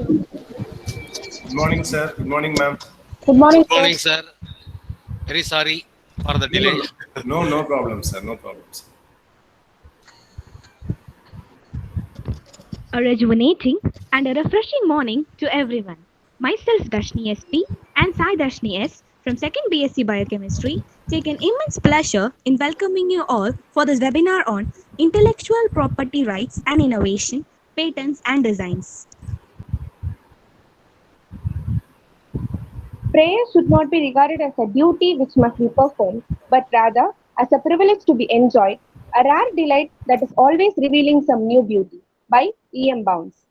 Good morning, sir. Good morning, ma'am. Good morning, Good sir. morning, sir. Very sorry for the No, no, delay. no, no problem, sir. No problem, sir. A rejuvenating and a refreshing morning to everyone. Myself Dashni SP and Sai Dashni S from 2nd BSc Biochemistry take an immense pleasure in welcoming you all for this webinar on intellectual property rights and innovation, patents and designs. Prayer should not be regarded as a duty which must be performed, but rather as a privilege to be enjoyed, a rare delight that is always revealing some new beauty. By E.M. Bounds.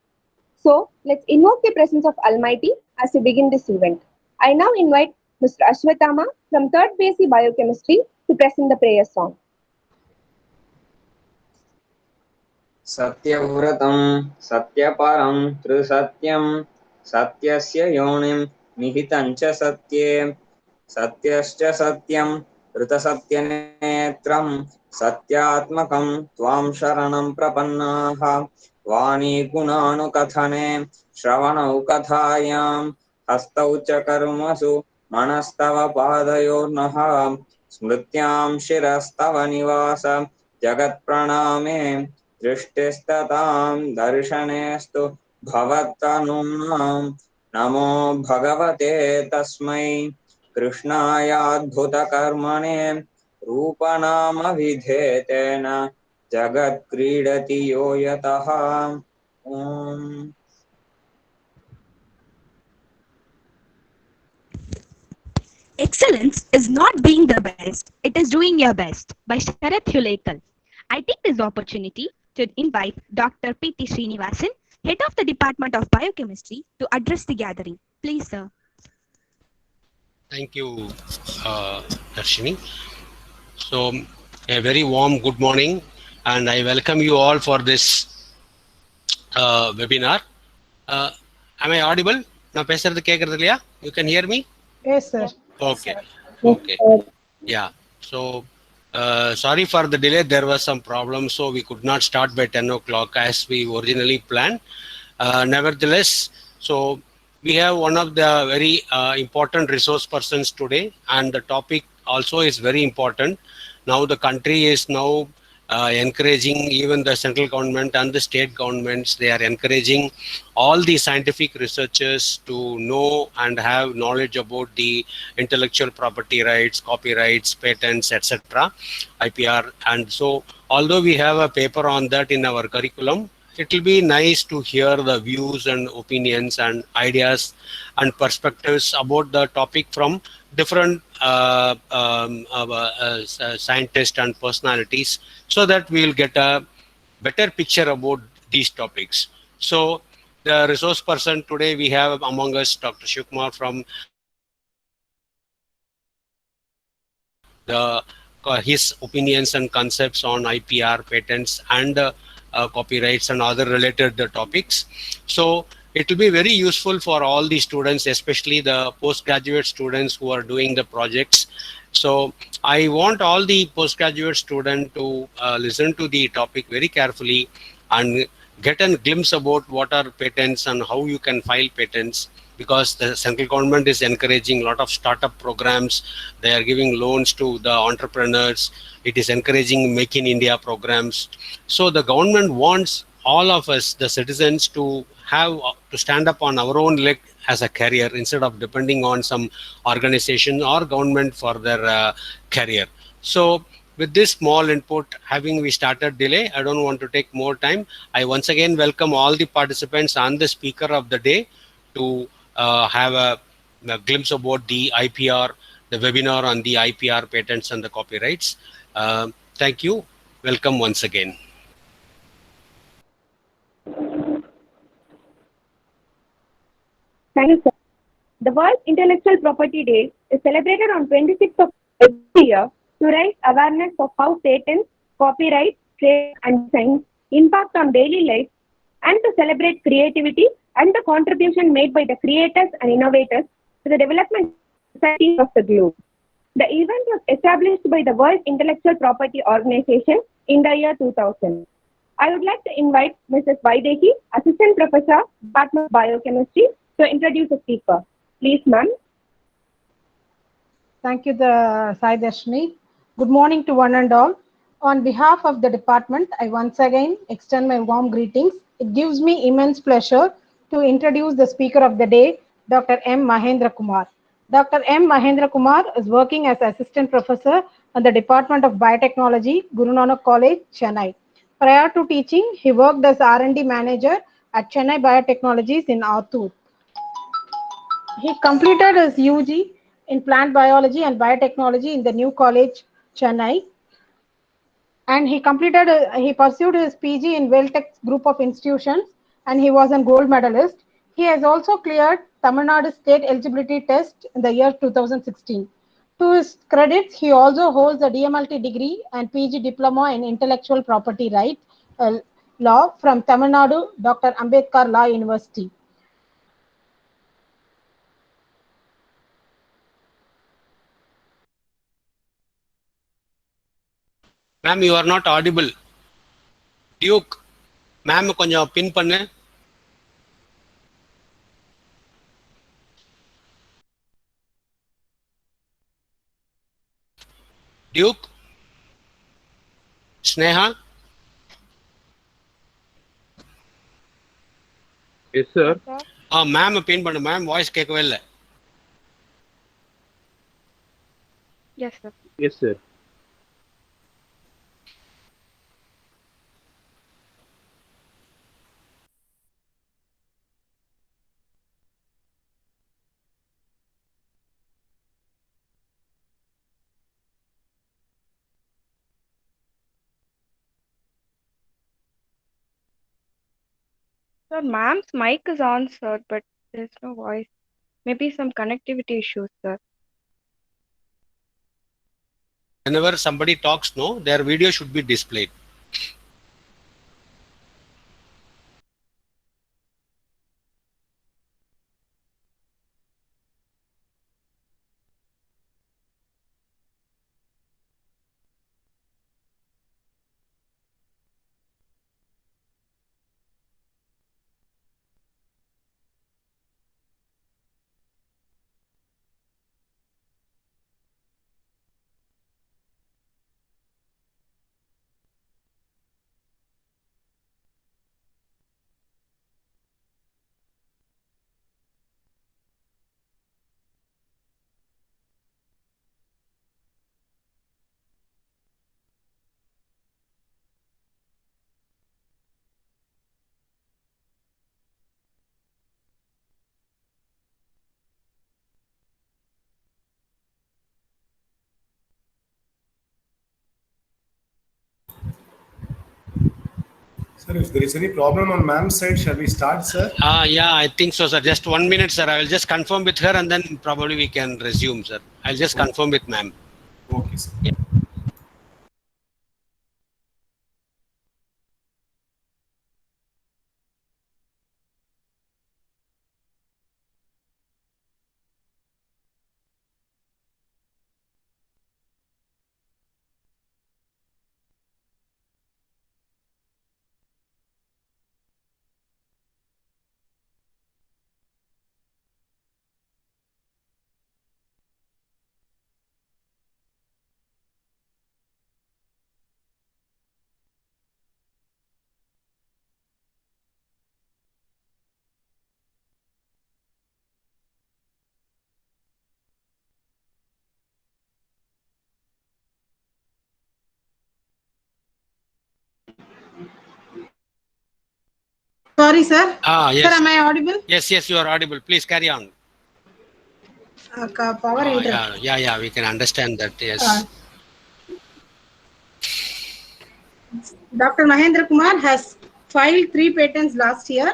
So, let's invoke the presence of Almighty as we begin this event. I now invite Mr. Ashwatthama from 3rd BSc Biochemistry to present the prayer song. सत्यव्रतं सत्यपरं त्रिसत्यं सत्यस्य योनिं निहितं च सत्ये सत्यश्च सत्यं ऋतसत्यनेत्रं सत्यात्मकं त्वां शरणं प्रपन्नाः वाणी गुणानुकथने श्रवणौ कथायां हस्तौ च कर्मसु मनस्तव पादयोर्नः स्मृत्यां शिरस्तव निवास जगत्प्रणामे दृष्टिस्ततां दर्शनेस्तु भवत्तनूनां नमो भगवते तस्मै कृष्णायाद्भुतकर्मणे रूपनामविधेतेन जगत्क्रीडति यो यतः ॐ Excellence is not being the best, it is doing your best by Sharath Hulekal. I take this opportunity to invite Dr. P.T. Srinivasan, Head of the Department of Biochemistry, to address the gathering. Please, sir. Thank you, Darshini. So, a very warm good morning, and I welcome you all for this webinar. Am I audible? நான் பேசுறது கேக்குறது இல்லையா? You can hear me? Yes, sir. Okay. Okay. Yeah. So, sorry for the delay. There was some problem, so we could not start by 10 o'clock as we originally planned. Nevertheless, so we have one of the very important resource persons today, and the topic also is very important. Now the country is now encouraging, even the central government and the state governments, they are encouraging all the scientific researchers to know and have knowledge about the intellectual property rights, copyrights, patents, etc., IPR. And so although we have a paper on that in our curriculum, it will be nice to hear the views and opinions and ideas and perspectives about the topic from different scientists and personalities, so that we will get a better picture about these topics. So the resource person today we have among us Dr. Shivkumar from his opinions and concepts on IPR, patents, and copyrights and other related topics. So it will be very useful for all the students, especially the postgraduate students who are doing the projects. So I want all the postgraduate students to listen to the topic very carefully and get a glimpse about what are patents and how you can file patents, because the central government is encouraging a lot of startup programs. They are giving loans to the entrepreneurs. It is encouraging Make in India programs. So the government wants all of us, the citizens, to have to stand up on our own leg as a career instead of depending on some organization or government for their career. So with this small input, having we started delay, I don't want to take more time. I once again welcome all the participants and the speaker of the day to have a glimpse about the IPR, the webinar on the IPR patents and the copyrights. Thank you. Welcome once again. Thank you, sir. The World Intellectual Property Day is celebrated on 26th of every year to raise awareness of how patents, copyright, trade, and design impact on daily life, and to celebrate creativity and the contribution made by the creators and innovators to the development society of the globe. The event was established by the World Intellectual Property Organization in the year 2000. I would like to invite Mrs. Vaidehi, Assistant Professor, Department of Biochemistry, to introduce the speaker. Please, ma'am. Thank you, Sai Darshini. Good morning to one and all. On behalf of the department, I once again extend my warm greetings. It gives me immense pleasure to introduce the speaker of the day, Dr. M. Mahendra Kumar. Dr. M. Mahendra Kumar is working as Assistant Professor at the Department of Biotechnology, Guru Nanak College, Chennai. Prior to teaching, he worked as R&D Manager at Chennai Biotechnologies in Aattur. He completed his UG in plant biology and biotechnology in the New College, Chennai, and he pursued his PG in Veltech group of institutions, and he was a gold medalist. He has also cleared Tamil Nadu state eligibility test in the year 2016. To his credits, he also holds a DMLT degree and PG diploma in intellectual property right law from Tamil Nadu Dr. Ambedkar Law University. Ma'am, you are not audible. Duke, ma'am, கொஞ்சம் pin பண்ணு. Duke, Sneha. Yes, sir. Ma'am, pin பண்ணு. Ma'am, voice கேட்கவே இல்லை. Yes, sir. Yes, sir. Sir, ma'am's mic is on, sir, but there's no voice. Maybe some connectivity issues, sir. Whenever somebody talks, no, their video should be displayed. Sir, if there is any problem on ma'am's side, shall we start, sir? Yeah, I think so, sir. Just 1 minute, sir. I will just confirm with her and then probably we can resume, sir. I'll just confirm with ma'am. Okay, sir. Yeah. Sorry, sir. Yes. Sir, am I audible? Yes, you are audible. Please carry on. Power Yeah, we can understand that. Yes. Dr. Mahendra Kumar has filed 3 patents last year.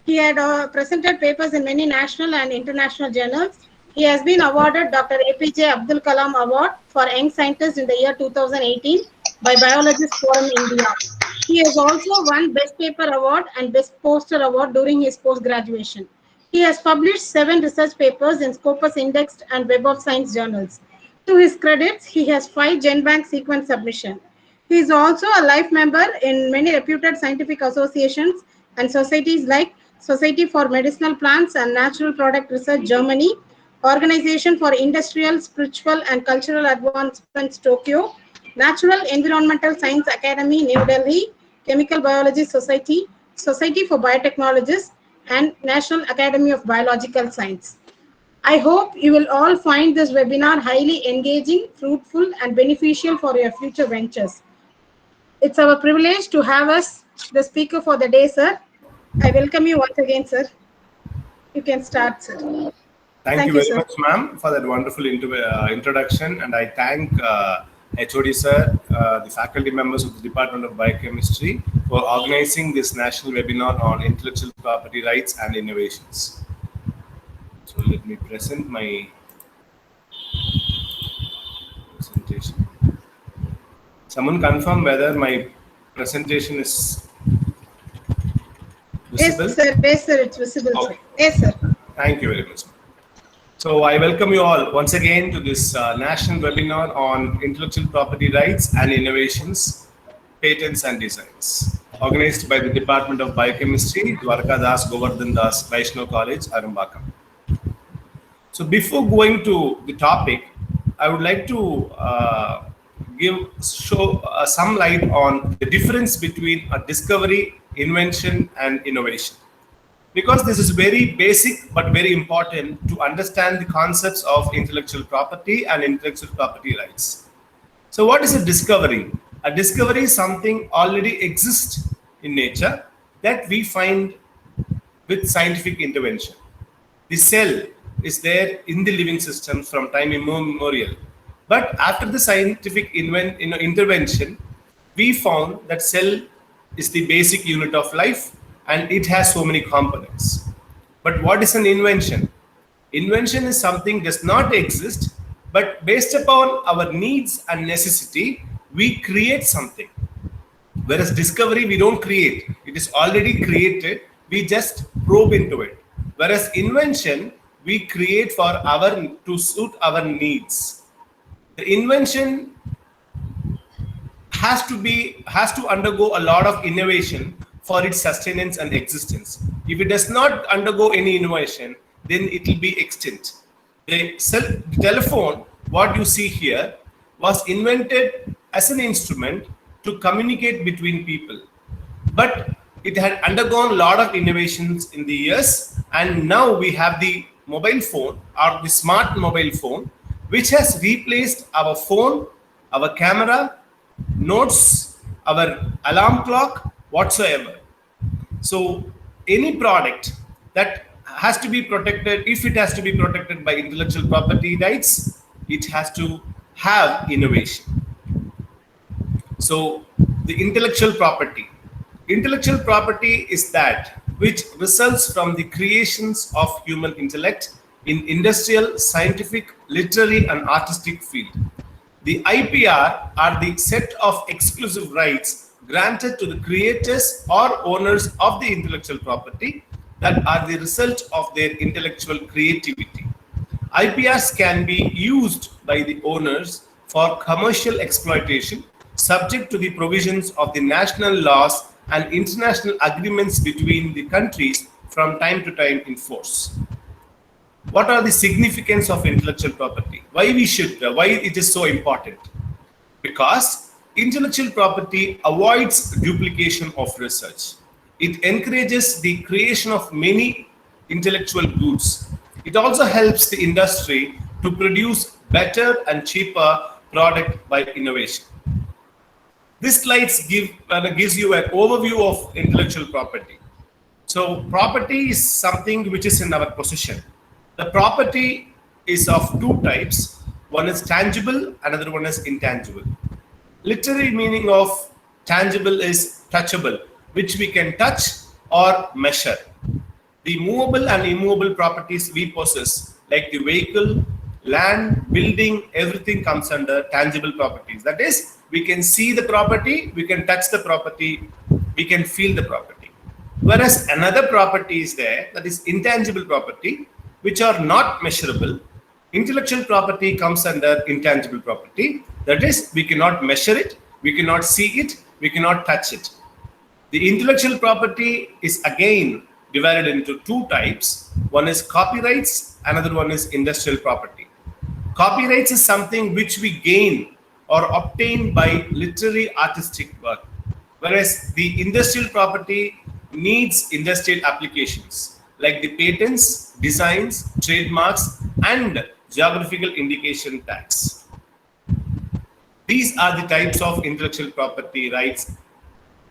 He had presented papers in many national and international journals. He has been awarded Dr. APJ Abdul Kalam Award for Young Scientist in the year 2018 by Biologist Forum India. He has also won Best Paper Award and Best Poster Award during his post-graduation. He has published 7 research papers in Scopus Indexed and Web of Science journals. To his credits, he has 5 GenBank sequence submissions. He is also a life member in many reputed scientific associations and societies like Society for Medicinal Plants and Natural Product Research Germany, Organization for Industrial, Spiritual and Cultural Advancements Tokyo, Natural Environmental Science Academy New Delhi, Chemical Biology Society, Society for Biotechnologists, and National Academy of Biological Science. I hope you will all find this webinar highly engaging, fruitful, and beneficial for your future ventures. It's our privilege to have us the speaker for the day, sir. I welcome you once again, sir. You can start, sir. Thank you very sir. much, ma'am, for that wonderful introduction. And I thank HOD sir, the faculty members of the Department of Biochemistry for organizing this national webinar on intellectual property rights and innovations. So let me present my presentation. Someone confirm whether my presentation is visible? Yes, sir, it's visible. Okay. Sir. Yes, sir. Thank you very much. So I welcome you all once again to this national webinar on intellectual property rights and innovations, patents and designs, organized by the Department of Biochemistry, Dwarka Das Govardhan Das, Vaishnav College, Arambakam. So before going to the topic, I would like to show some light on the difference between a discovery, invention, and innovation. Because this is very basic but very important to understand the concepts of intellectual property and intellectual property rights. So what is a discovery? A discovery is something already exists in nature that we find with scientific intervention. The cell is there in the living system from time immemorial. But after the scientific intervention, we found that cell is the basic unit of life and it has so many components. But what is an invention? Invention is something does not exist, but based upon our needs and necessity, we create something. Whereas discovery, we don't create. It is already created. We just probe into it. Whereas invention, we create to suit our needs. The invention has to undergo a lot of innovation for its sustenance and existence. If it does not undergo any innovation, then it will be extinct. The telephone, what you see here, was invented as an instrument to communicate between people. But it had undergone a lot of innovations in the years, and now we have the mobile phone or the smart mobile phone, which has replaced our phone, our camera, notes, our alarm clock, whatsoever. So any product that has to be protected, if it has to be protected by intellectual property rights, it has to have innovation. So the intellectual property is that which results from the creations of human intellect in industrial, scientific, literary and artistic field. The IPR are the set of exclusive rights granted to the creators or owners of the intellectual property that are the result of their intellectual creativity. IPRs can be used by the owners for commercial exploitation, subject to the provisions of the national laws and international agreements between the countries from time to time in force. What are the significance of intellectual property? Why it is so important? Because intellectual property avoids duplication of research. It encourages the creation of many intellectual goods. It also helps the industry to produce better and cheaper product by innovation. This slide gives you an overview of intellectual property. So property is something which is in our possession. The property is of two types. One is tangible, another one is intangible. Literary meaning of tangible is touchable, which we can touch or measure. The movable and immovable properties we possess, like the vehicle, land, building, everything comes under tangible properties. That is, we can see the property, we can touch the property, we can feel the property. Whereas another property is there, that is intangible property, which are not measurable. Intellectual property comes under intangible property. That is, we cannot measure it, We cannot see it, we cannot touch it. The intellectual property is again divided into two types. One is copyrights, another one is industrial property. Copyrights is something which we gain or obtain by literary artistic work, whereas the industrial property needs industrial applications like the patents, designs, trademarks, and geographical indication tags. These are the types of intellectual property rights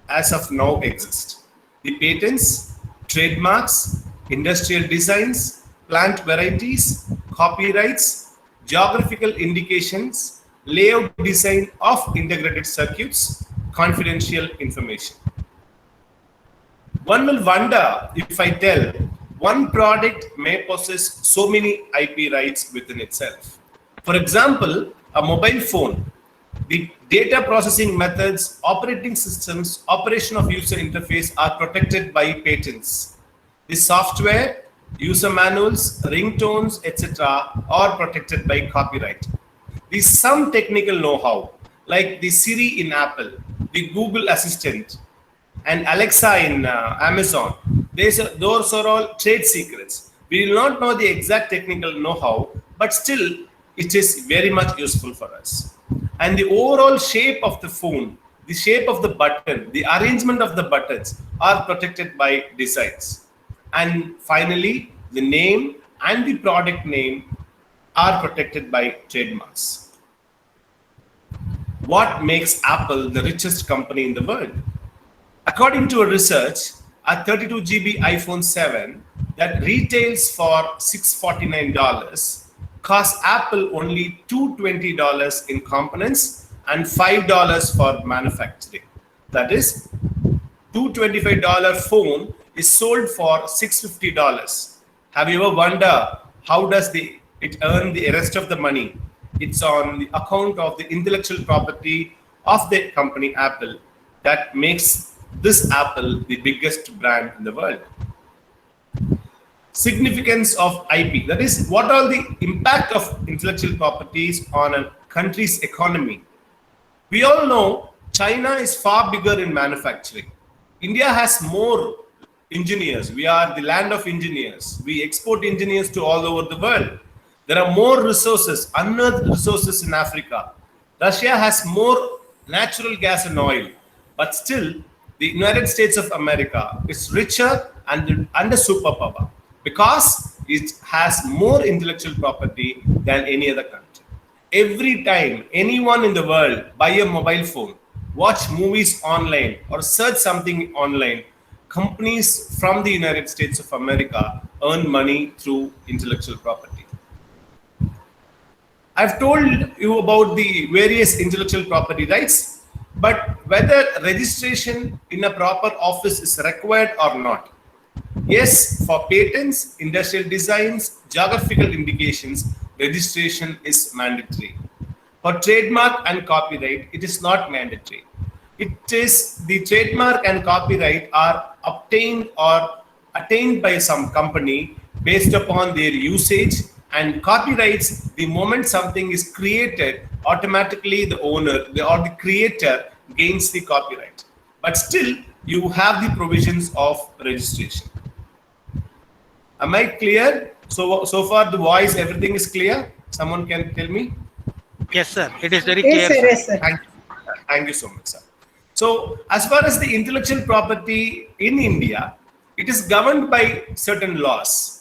as of now exist. The patents, trademarks, industrial designs, plant varieties, copyrights, geographical indications, layout design of integrated circuits, confidential information. One will wonder if I tell one product may possess so many IP rights within itself. For example, a mobile phone. The data processing methods, operating systems, operation of user interface are protected by patents. The software, user manuals, ringtones, etc. are protected by copyright. The some technical know-how, like the Siri in Apple, the Google Assistant, and Alexa in Amazon, those are all trade secrets. We will not know the exact technical know-how, but still it is very much useful for us. And the overall shape of the phone, the shape of the button, the arrangement of the buttons are protected by designs. And finally, the name and the product name are protected by trademarks. What makes Apple the richest company in the world? According to a research, a 32 GB iPhone 7 that retails for $649 costs Apple only $220 in components and $5 for manufacturing. That is, $225 phone is sold for $650. Have you ever wondered how does it earn the rest of the money? It's on the account of the intellectual property of the company Apple that makes this Apple the biggest brand in the world. Significance of IP, that is, what are the impact of intellectual properties on a country's economy? We all know China is far bigger in manufacturing. India has more engineers. We are the land of engineers. We export engineers to all over the world. There are more resources, unearthed resources in Africa. Russia has more natural gas and oil, but still the United States of America is richer and a superpower, because it has more intellectual property than any other country. Every time anyone in the world buy a mobile phone, watch movies online, or search something online, companies from the United States of America earn money through intellectual property. I've told you about the various intellectual property rights, but whether registration in a proper office is required or not. Yes, for patents, industrial designs, geographical indications, registration is mandatory. For trademark and copyright, it is not mandatory. It is the trademark and copyright are obtained or attained by some company based upon their usage, and copyrights, the moment something is created, automatically the owner or the creator gains the copyright. But still, you have the provisions of registration. Am I clear? So far the voice, everything is clear? Someone can tell me? Yes, sir. It is very clear. Yes, sir. Thank you so much, sir. So as far as the intellectual property in India, it is governed by certain laws.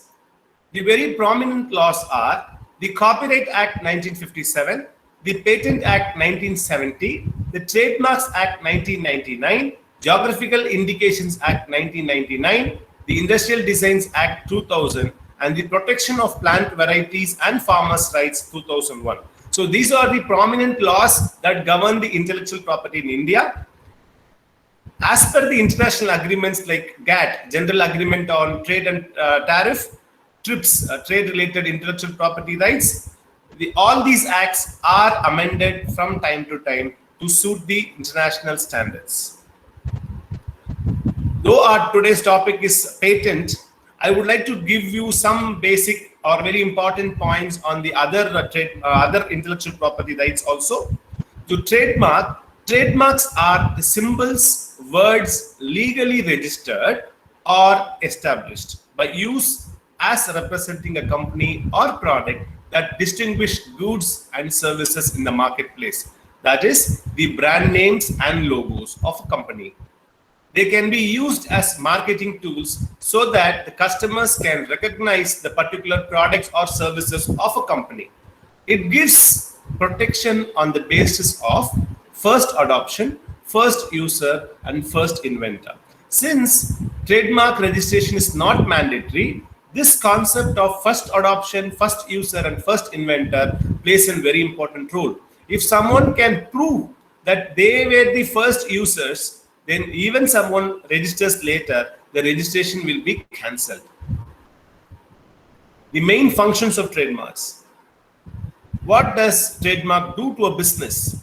The very prominent laws are the Copyright Act 1957, the Patent Act 1970, the Trademarks Act 1999, Geographical Indications Act 1999, the Industrial Designs Act 2000, and the Protection of Plant Varieties and Farmers' Rights 2001. So these are the prominent laws that govern the intellectual property in India. As per the international agreements like GATT, General Agreement on Trade and Tariff, TRIPS, Trade-Related Intellectual Property Rights, all these acts are amended from time to time to suit the international standards. Though our today's topic is patent, I would like to give you some basic or very important points on the other intellectual property rights also. To trademark, Trademarks are the symbols, words legally registered or established by use as representing a company or product that distinguish goods and services in the marketplace. That is, the brand names and logos of a company. They can be used as marketing tools so that the customers can recognize the particular products or services of a company. It gives protection on the basis of first adoption, first user, and first inventor. Since trademark registration is not mandatory, this concept of first adoption, first user, and first inventor plays a very important role. If someone can prove that they were the first users, then even someone registers later, the registration will be cancelled. The main functions of trademarks. What does trademark do to a business?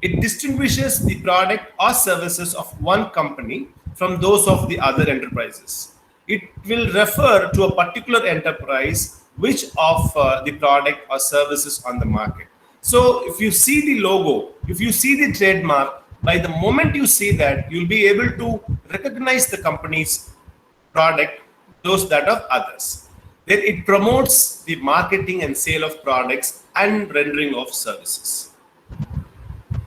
It distinguishes the product or services of one company from those of the other enterprises. It will refer to a particular enterprise which offer the product or services on the market. So if you see the logo, if you see the trademark, by the moment you see that, you'll be able to recognize the company's product, those that of others. Then it promotes the marketing and sale of products and rendering of services.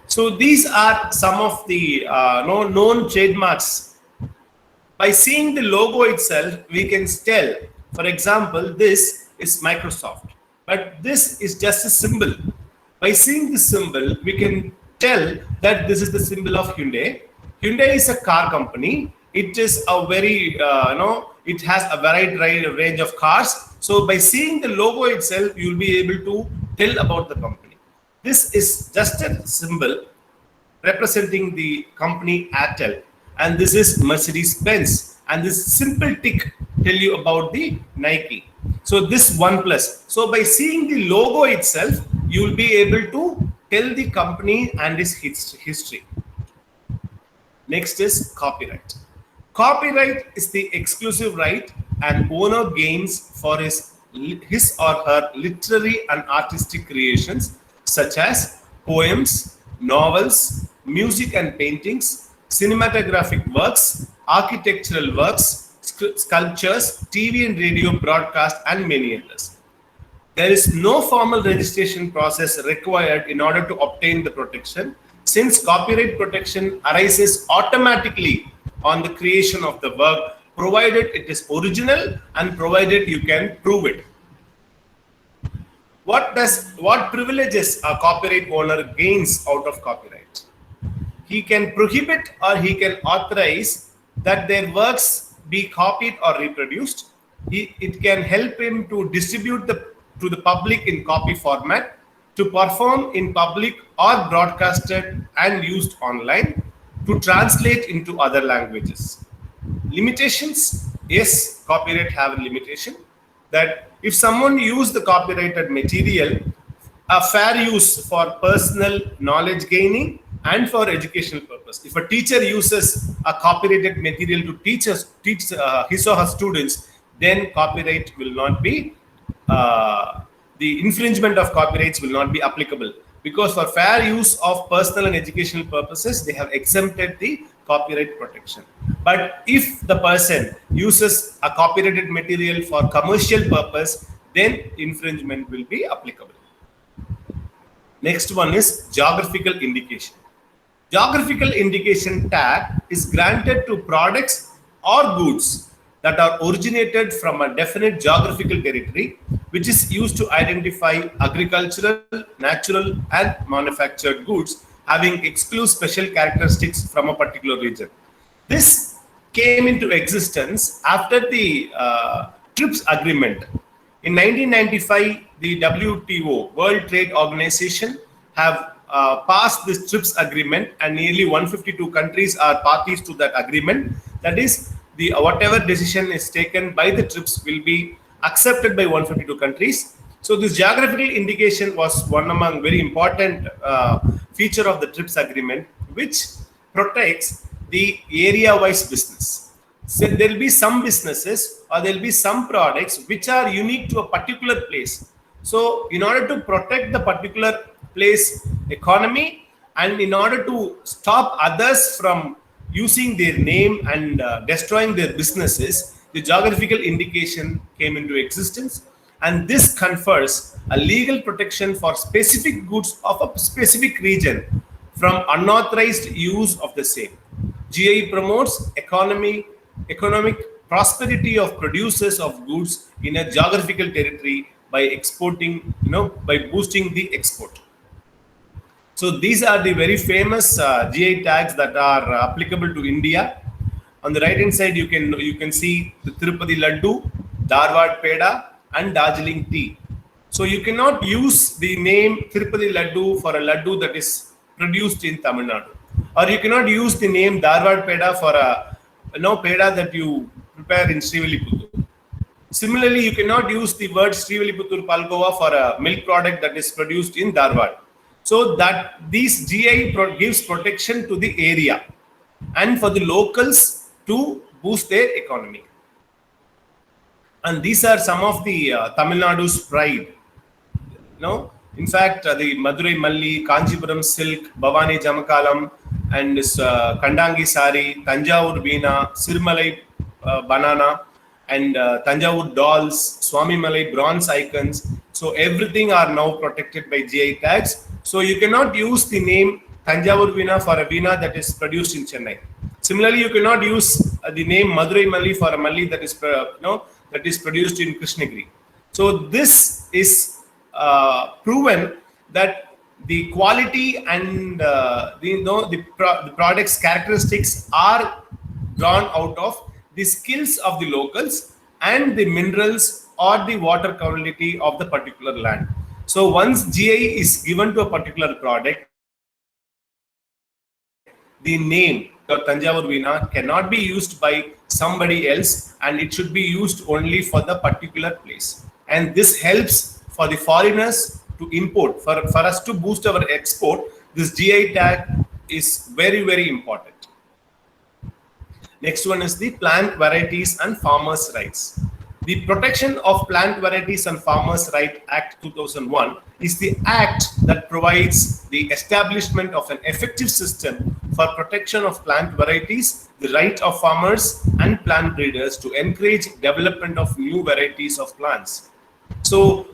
So these are some of the known trademarks. By seeing the logo itself, we can tell, for example, this is Microsoft, but this is just a symbol. By seeing this symbol, we can tell that this is the symbol of Hyundai. Hyundai is a car company. It is a very, it has a wide range of cars. So by seeing the logo itself, you'll be able to tell about the company. This is just a symbol representing the company Airtel. And this is Mercedes-Benz. And this simple tick tell you about the Nike. So this OnePlus. So by seeing the logo itself, you will be able to tell the company and its history. Next is copyright. Copyright is the exclusive right an owner gains for his or her literary and artistic creations such as poems, novels, music and paintings, cinematographic works, architectural works, sculptures, TV and radio broadcast, and many others. There is no formal registration process required in order to obtain the protection, since copyright protection arises automatically on the creation of the work, provided it is original and provided you can prove it. What privileges a copyright owner gains out of copyright? He can prohibit or he can authorize that their works be copied or reproduced. It can help him to distribute to the public in copy format, to perform in public or broadcasted and used online, to translate into other languages. Limitations? Yes, copyright have a limitation that if someone use the copyrighted material, a fair use for personal knowledge gaining and for educational purpose. If a teacher uses a copyrighted material to teach his or her students, then copyright will not be, the infringement of copyrights will not be applicable, because for fair use of personal and educational purposes, they have exempted the copyright protection. But if the person uses a copyrighted material for commercial purpose, then infringement will be applicable. Next one is geographical indication. Geographical indication tag is granted to products or goods that are originated from a definite geographical territory, which is used to identify agricultural, natural, and manufactured goods having exclusive special characteristics from a particular region. This came into existence after the TRIPS agreement. In 1995, the WTO, World Trade Organization, have passed this TRIPS agreement, and nearly 152 countries are parties to that agreement. That is, the whatever decision is taken by the TRIPS will be accepted by 152 countries. So this geographical indication was one among very important feature of the TRIPS agreement, which protects the area-wise business. So there will be some businesses or there will be some products which are unique to a particular place. So in order to protect the particular place economy And in order to stop others from using their name and destroying their businesses, the geographical indication came into existence, and this confers a legal protection for specific goods of a specific region from unauthorized use of the same. GI promotes economic prosperity of producers of goods in a geographical territory by exporting, by boosting the export. So these are the very famous GI tags that are applicable to India. On the right hand side, you can see the Tirupati Laddu, Dharwad Peda, and Darjeeling tea. So you cannot use the name Tirupati Laddu for a laddu that is produced in Tamil Nadu, or you cannot use the name Dharwad Peda for a peda that you prepare in Srivilliputturu. Similarly, you cannot use the word Srivilliputturu Palgova for a milk product that is produced in Dharwad. So that these GI gives protection to the area and for the locals to boost their economy. And these are some of the Tamil Nadu's pride. In fact, the Madurai Malli, Kanchipuram silk, Bhavani Jamakalam, and this Kandangi sari, Tanjavur Veena, Sirmalai banana, and Tanjavur dolls, Swami Malai bronze icons. So everything are now protected by GI tags. So you cannot use the name Tanjavur Veena for a Veena that is produced in Chennai. Similarly, you cannot use the name Madurai Malli for a Malli that is produced in Krishnagiri. So this is proven that the quality and the product's characteristics are drawn out of the skills of the locals and the minerals or the water quality of the particular land. So once GI is given to a particular product, the name or Tanjavur Veena cannot be used by somebody else, and it should be used only for the particular place. And this helps for the foreigners to import. For us to boost our export, this GI tag is very, very important. Next one is the Plant Varieties and Farmers' Rights. The Protection of Plant Varieties and Farmers' Rights Act 2001 is the act that provides the establishment of an effective system for protection of plant varieties, the right of farmers and plant breeders to encourage development of new varieties of plants. So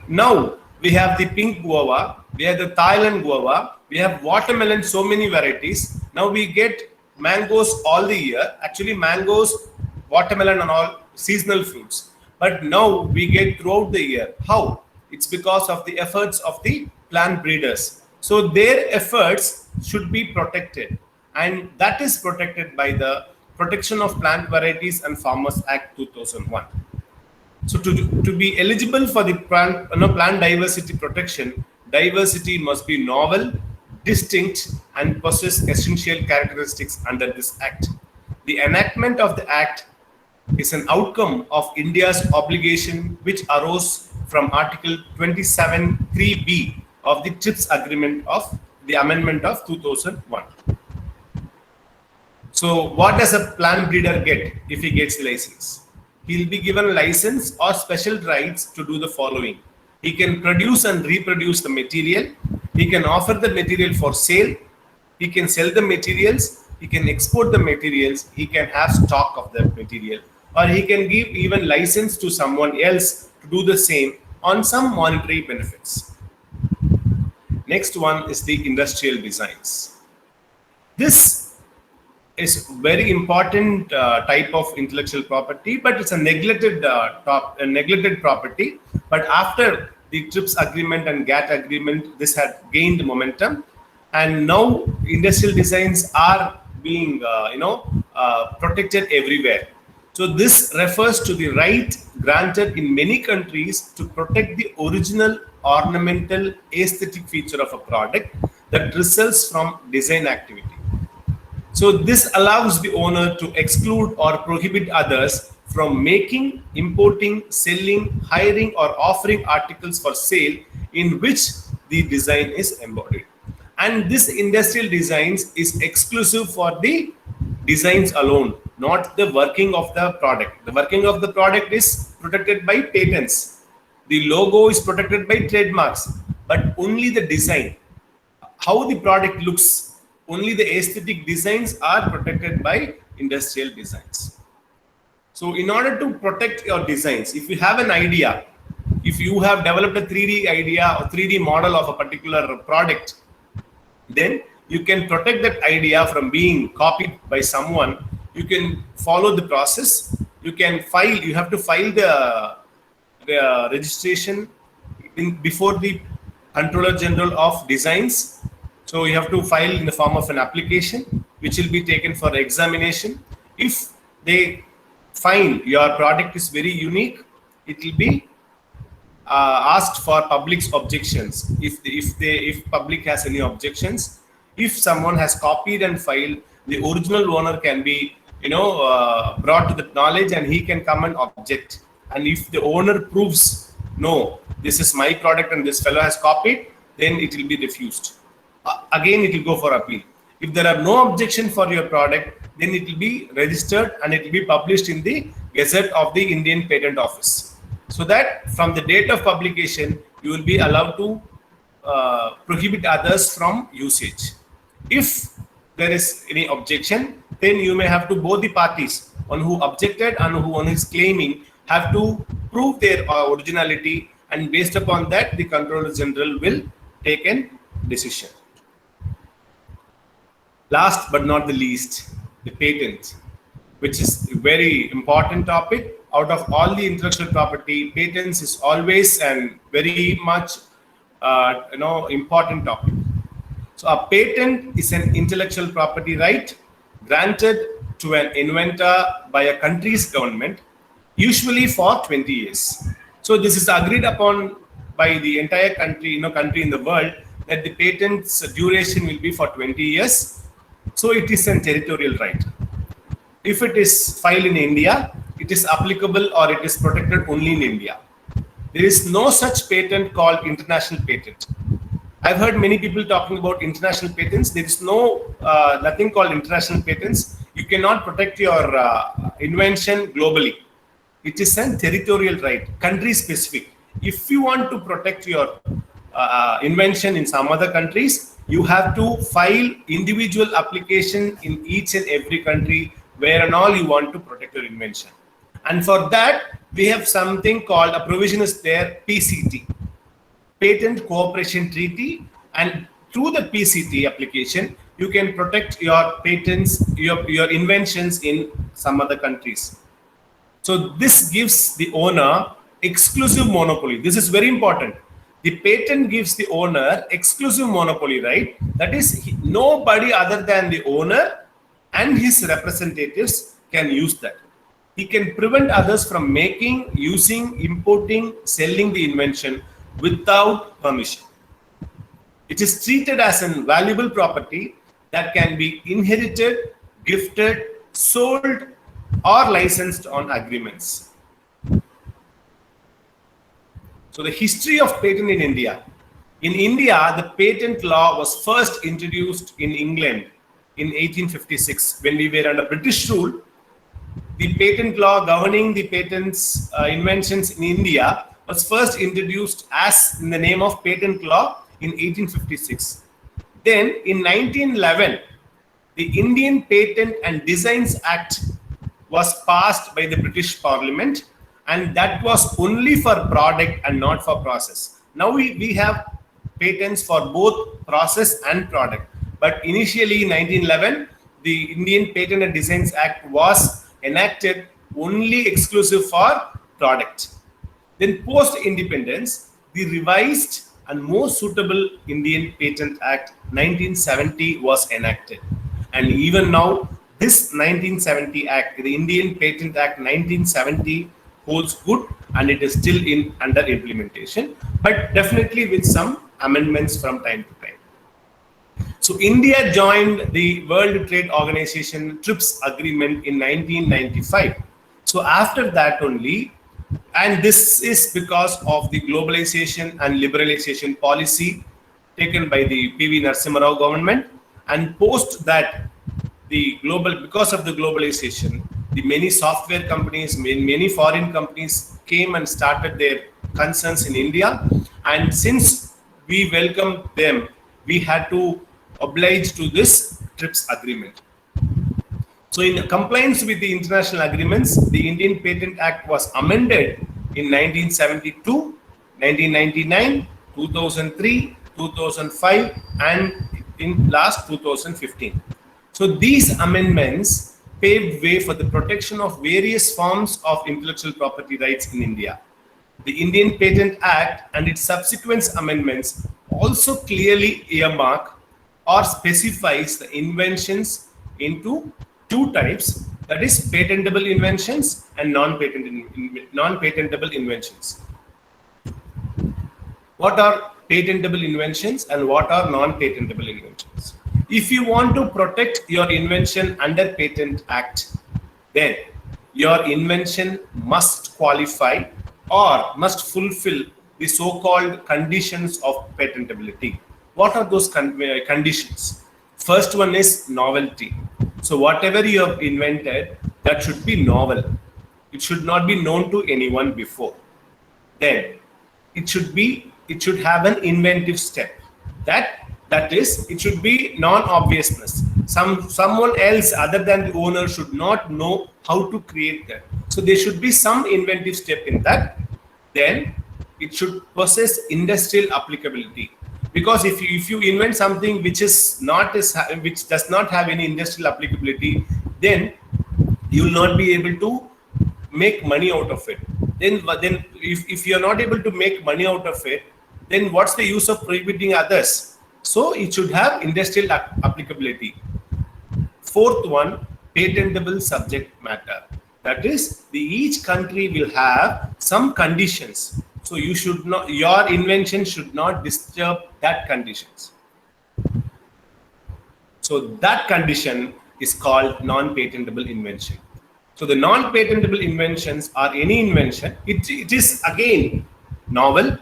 now we have the pink guava, we have the Thailand guava, we have watermelon, so many varieties. Now we get mangoes all the year. Actually, mangoes, watermelon and all seasonal fruits. But now we get throughout the year. How? It's because of the efforts of the plant breeders. So their efforts should be protected. And that is protected by the Protection of Plant Varieties and Farmers Act 2001. So to be eligible for the plant diversity protection, diversity must be novel, distinct, and possess essential characteristics under this act. The enactment of the act is an outcome of India's obligation, which arose from Article 27(3)(b) of the TRIPS Agreement of the Amendment of 2001. So what does a plant breeder get if he gets the license? He'll be given a license or special rights to do the following. He can produce and reproduce the material. He can offer the material for sale. He can sell the materials. He can export the materials. He can have stock of the material. Or he can give even license to someone else to do the same on some monetary benefits. Next one is the industrial designs. This is very important type of intellectual property, but it's a neglected property. But after the TRIPS agreement and GATT agreement, this had gained momentum, and now industrial designs are being protected everywhere. So this refers to the right granted in many countries to protect the original ornamental aesthetic feature of a product that results from design activity. So this allows the owner to exclude or prohibit others from making, importing, selling, hiring, or offering articles for sale in which the design is embodied. And this industrial designs is exclusive for the designs alone, not the working of the product. The working of the product is protected by patents. The logo is protected by trademarks, but only the design. how the product looks. Only the aesthetic designs are protected by industrial designs. So in order to protect your designs, if you have an idea, if you have developed a 3D idea or 3D model of a particular product, then you can protect that idea from being copied by someone. You can follow the process. You can file, you have to file the registration before the Controller General of Designs. So you have to file in the form of an application, which will be taken for examination. If they find your product is very unique, it will be asked for public's objections. If public has any objections, if someone has copied and filed, the original owner can be brought to the knowledge, and he can come and object. And if the owner proves, no, this is my product and this fellow has copied, then it will be refused. Again, it will go for appeal. If there are no objection for your product, then it will be registered and it will be published in the Gazette of the Indian Patent Office. So that from the date of publication, you will be allowed to prohibit others from usage. If there is any objection, then you may have to, both the parties, one who objected and one who is claiming, have to prove their originality, and based upon that, the Controller General will take a decision. Last but not the least, the patent, which is a very important topic. Out of all the intellectual property, patents is always and very much important topic. So a patent is an intellectual property right granted to an inventor by a country's government, usually for 20 years. So this is agreed upon by the entire country in the world, that the patent's duration will be for 20 years. So it is a territorial right. If it is filed in India, it is applicable or it is protected only in India. There is no such patent called international patent. I've heard many people talking about international patents. There is nothing called international patents. You cannot protect your invention globally. It is a territorial right, country specific. If you want to protect your invention in some other countries, you have to file individual application in each and every country where and all you want to protect your invention. And for that, we have something called, a provision is there, PCT, Patent Cooperation Treaty. And through the PCT application, you can protect your patents, your inventions in some other countries. So this gives the owner exclusive monopoly. This is very important. The patent gives the owner exclusive monopoly right. That is, nobody other than the owner and his representatives can use that. He can prevent others from making, using, importing, selling the invention without permission. It is treated as a valuable property that can be inherited, gifted, sold, or licensed on agreements. So the history of patent in India. In India, the patent law was first introduced in England in 1856 when we were under British rule. The patent law governing the patents inventions in India was first introduced as in the name of patent law in 1856. Then in 1911, the Indian Patent and Designs Act was passed by the British Parliament, and that was only for product and not for process. Now we have patents for both process and product. But initially in 1911, the Indian Patent and Designs Act was enacted only exclusive for product. Then post-independence, the revised and more suitable Indian Patent Act 1970 was enacted. And even now, this 1970 Act, the Indian Patent Act 1970, holds good, and it is still under implementation, but definitely with some amendments from time to time. So India joined the World Trade Organization TRIPS agreement in 1995. So after that only, and this is because of the globalization and liberalization policy taken by the PV Narasimha Rao government, and post that because of the globalization, the many software companies, many foreign companies came and started their concerns in India. And since we welcomed them we had to oblige to this TRIPS agreement. So in compliance with the international agreements, the Indian Patent Act was amended in 1972, 1999, 2003, 2005, and in last 2015. So these amendments paved way for the protection of various forms of intellectual property rights in India. The Indian Patent Act and its subsequent amendments also clearly earmark or specifies the inventions into two types, that is patentable inventions and non-patentable inventions. What are patentable inventions and what are non-patentable inventions? If you want to protect your invention under Patent Act, then your invention must qualify or must fulfill the so-called conditions of patentability. What are those conditions? First one is novelty. So whatever you have invented, that should be novel. It should not be known to anyone before. Then it should have an inventive step. That is, it should be non-obviousness. Someone else other than the owner should not know how to create that. So there should be some inventive step in that. Then it should possess industrial applicability. Because if you invent something which does not have any industrial applicability, then you will not be able to make money out of it. Then if you are not able to make money out of it, then what's the use of prohibiting others? So it should have industrial applicability. Fourth one, patentable subject matter. That is, each country will have some conditions. So your invention should not disturb that conditions. So that condition is called non-patentable invention. So the non-patentable inventions are any invention. It is again novel.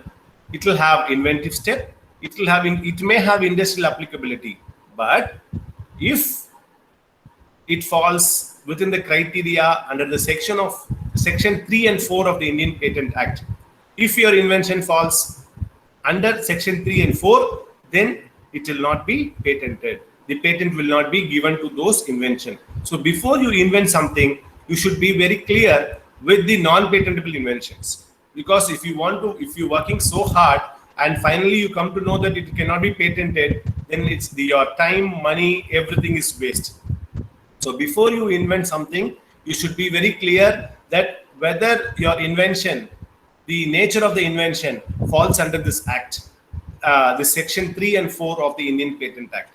It will have inventive step. It may have industrial applicability. But if it falls within the criteria under the section 3 and 4 of the Indian Patent Act, if your invention falls under section 3 and 4, then it will not be patented. The patent will not be given to those inventions. So before you invent something, you should be very clear with the non-patentable inventions. Because if you're working so hard and finally you come to know that it cannot be patented, then your time, money, everything is waste. So before you invent something, you should be very clear that whether your invention, the nature of the invention falls under this act, the section 3 and 4 of the Indian Patent Act.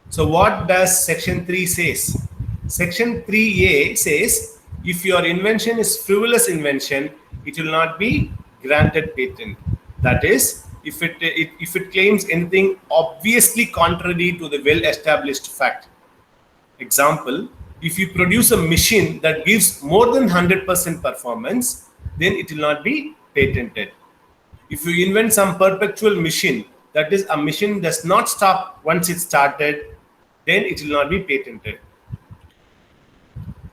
So what does section 3 says? Section 3A says, if your invention is frivolous invention, it will not be granted patent. That is, if it claims anything obviously contrary to the well-established fact. Example, if you produce a machine that gives more than 100% performance, then it will not be patented. If you invent some perpetual machine, that is, a machine does not stop once it started, then it will not be patented.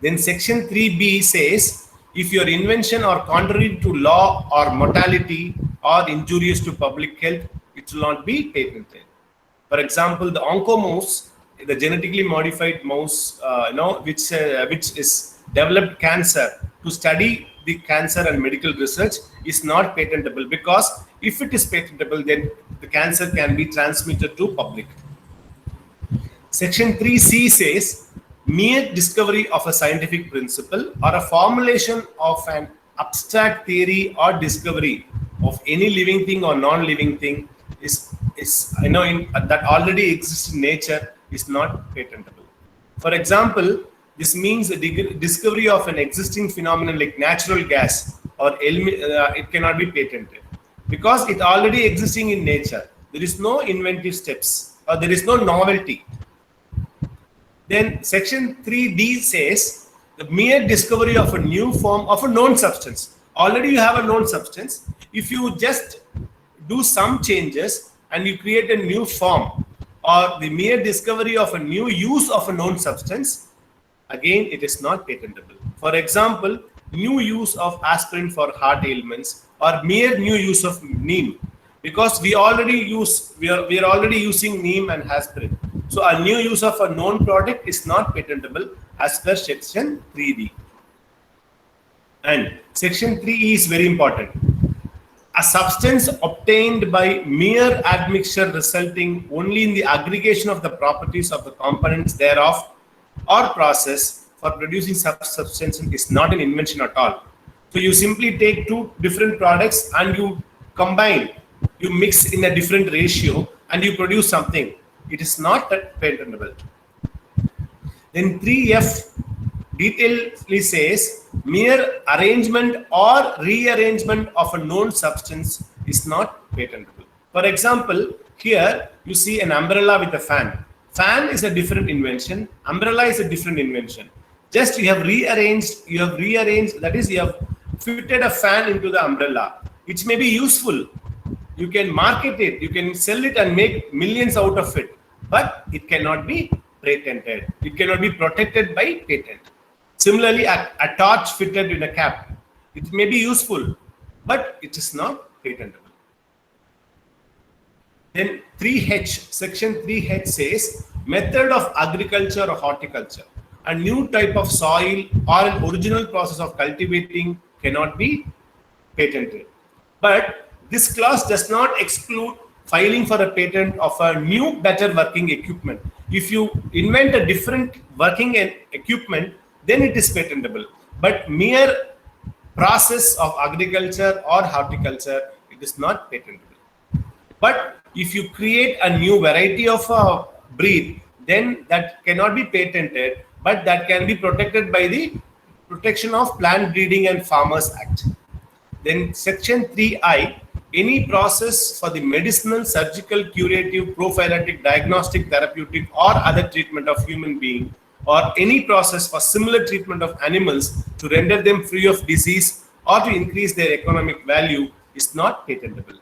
Then section 3B says, if your invention are contrary to law or mortality or injurious to public health, it will not be patented. For example, the oncomouse, the genetically modified mouse, which is developed cancer to study the cancer and medical research, is not patentable, because if it is patentable, then the cancer can be transmitted to public. Section 3C says, mere discovery of a scientific principle or a formulation of an abstract theory or discovery of any living thing or non-living thing that already exists in nature is not patentable. For example, this means the discovery of an existing phenomenon like natural gas or it cannot be patented, because it already existing in nature. There is no inventive steps or there is no novelty. Then section 3D says the mere discovery of a new form of a known substance. Already you have a known substance. If you just do some changes and you create a new form, or the mere discovery of a new use of a known substance, again it is not patentable. For example, new use of aspirin for heart ailments or mere new use of neem. because we are already using neem and aspirin. So a new use of a known product is not patentable as per section 3D. And section 3E is very important. A substance obtained by mere admixture resulting only in the aggregation of the properties of the components thereof or process for producing such substance is not an invention at all. So you simply take two different products and you combine, you mix in a different ratio and you produce something. It is not patentable. Then 3F detailedly says mere arrangement or rearrangement of a known substance is not patentable. For example, here you see an umbrella with a fan. Fan is a different invention. Umbrella is a different invention. Just you have rearranged, that is, you have fitted a fan into the umbrella. It may be useful. You can market it, you can sell it and make millions out of it, but it cannot be patented. It cannot be protected by patent. Similarly, a torch fitted in a cap, it may be useful, but it is not patentable. Then 3H, section 3H says method of agriculture or horticulture. A new type of soil or an original process of cultivating cannot be patented. But this clause does not exclude filing for a patent of a new, better working equipment. If you invent a different working equipment, then it is patentable. But mere process of agriculture or horticulture, it is not patentable. But if you create a new variety of a breed, then that cannot be patented, but that can be protected by the Protection of Plant Breeding and Farmers Act. Then section 3I, any process for the medicinal, surgical, curative, prophylactic, diagnostic, therapeutic or other treatment of human being, or any process for similar treatment of animals to render them free of disease or to increase their economic value is not patentable.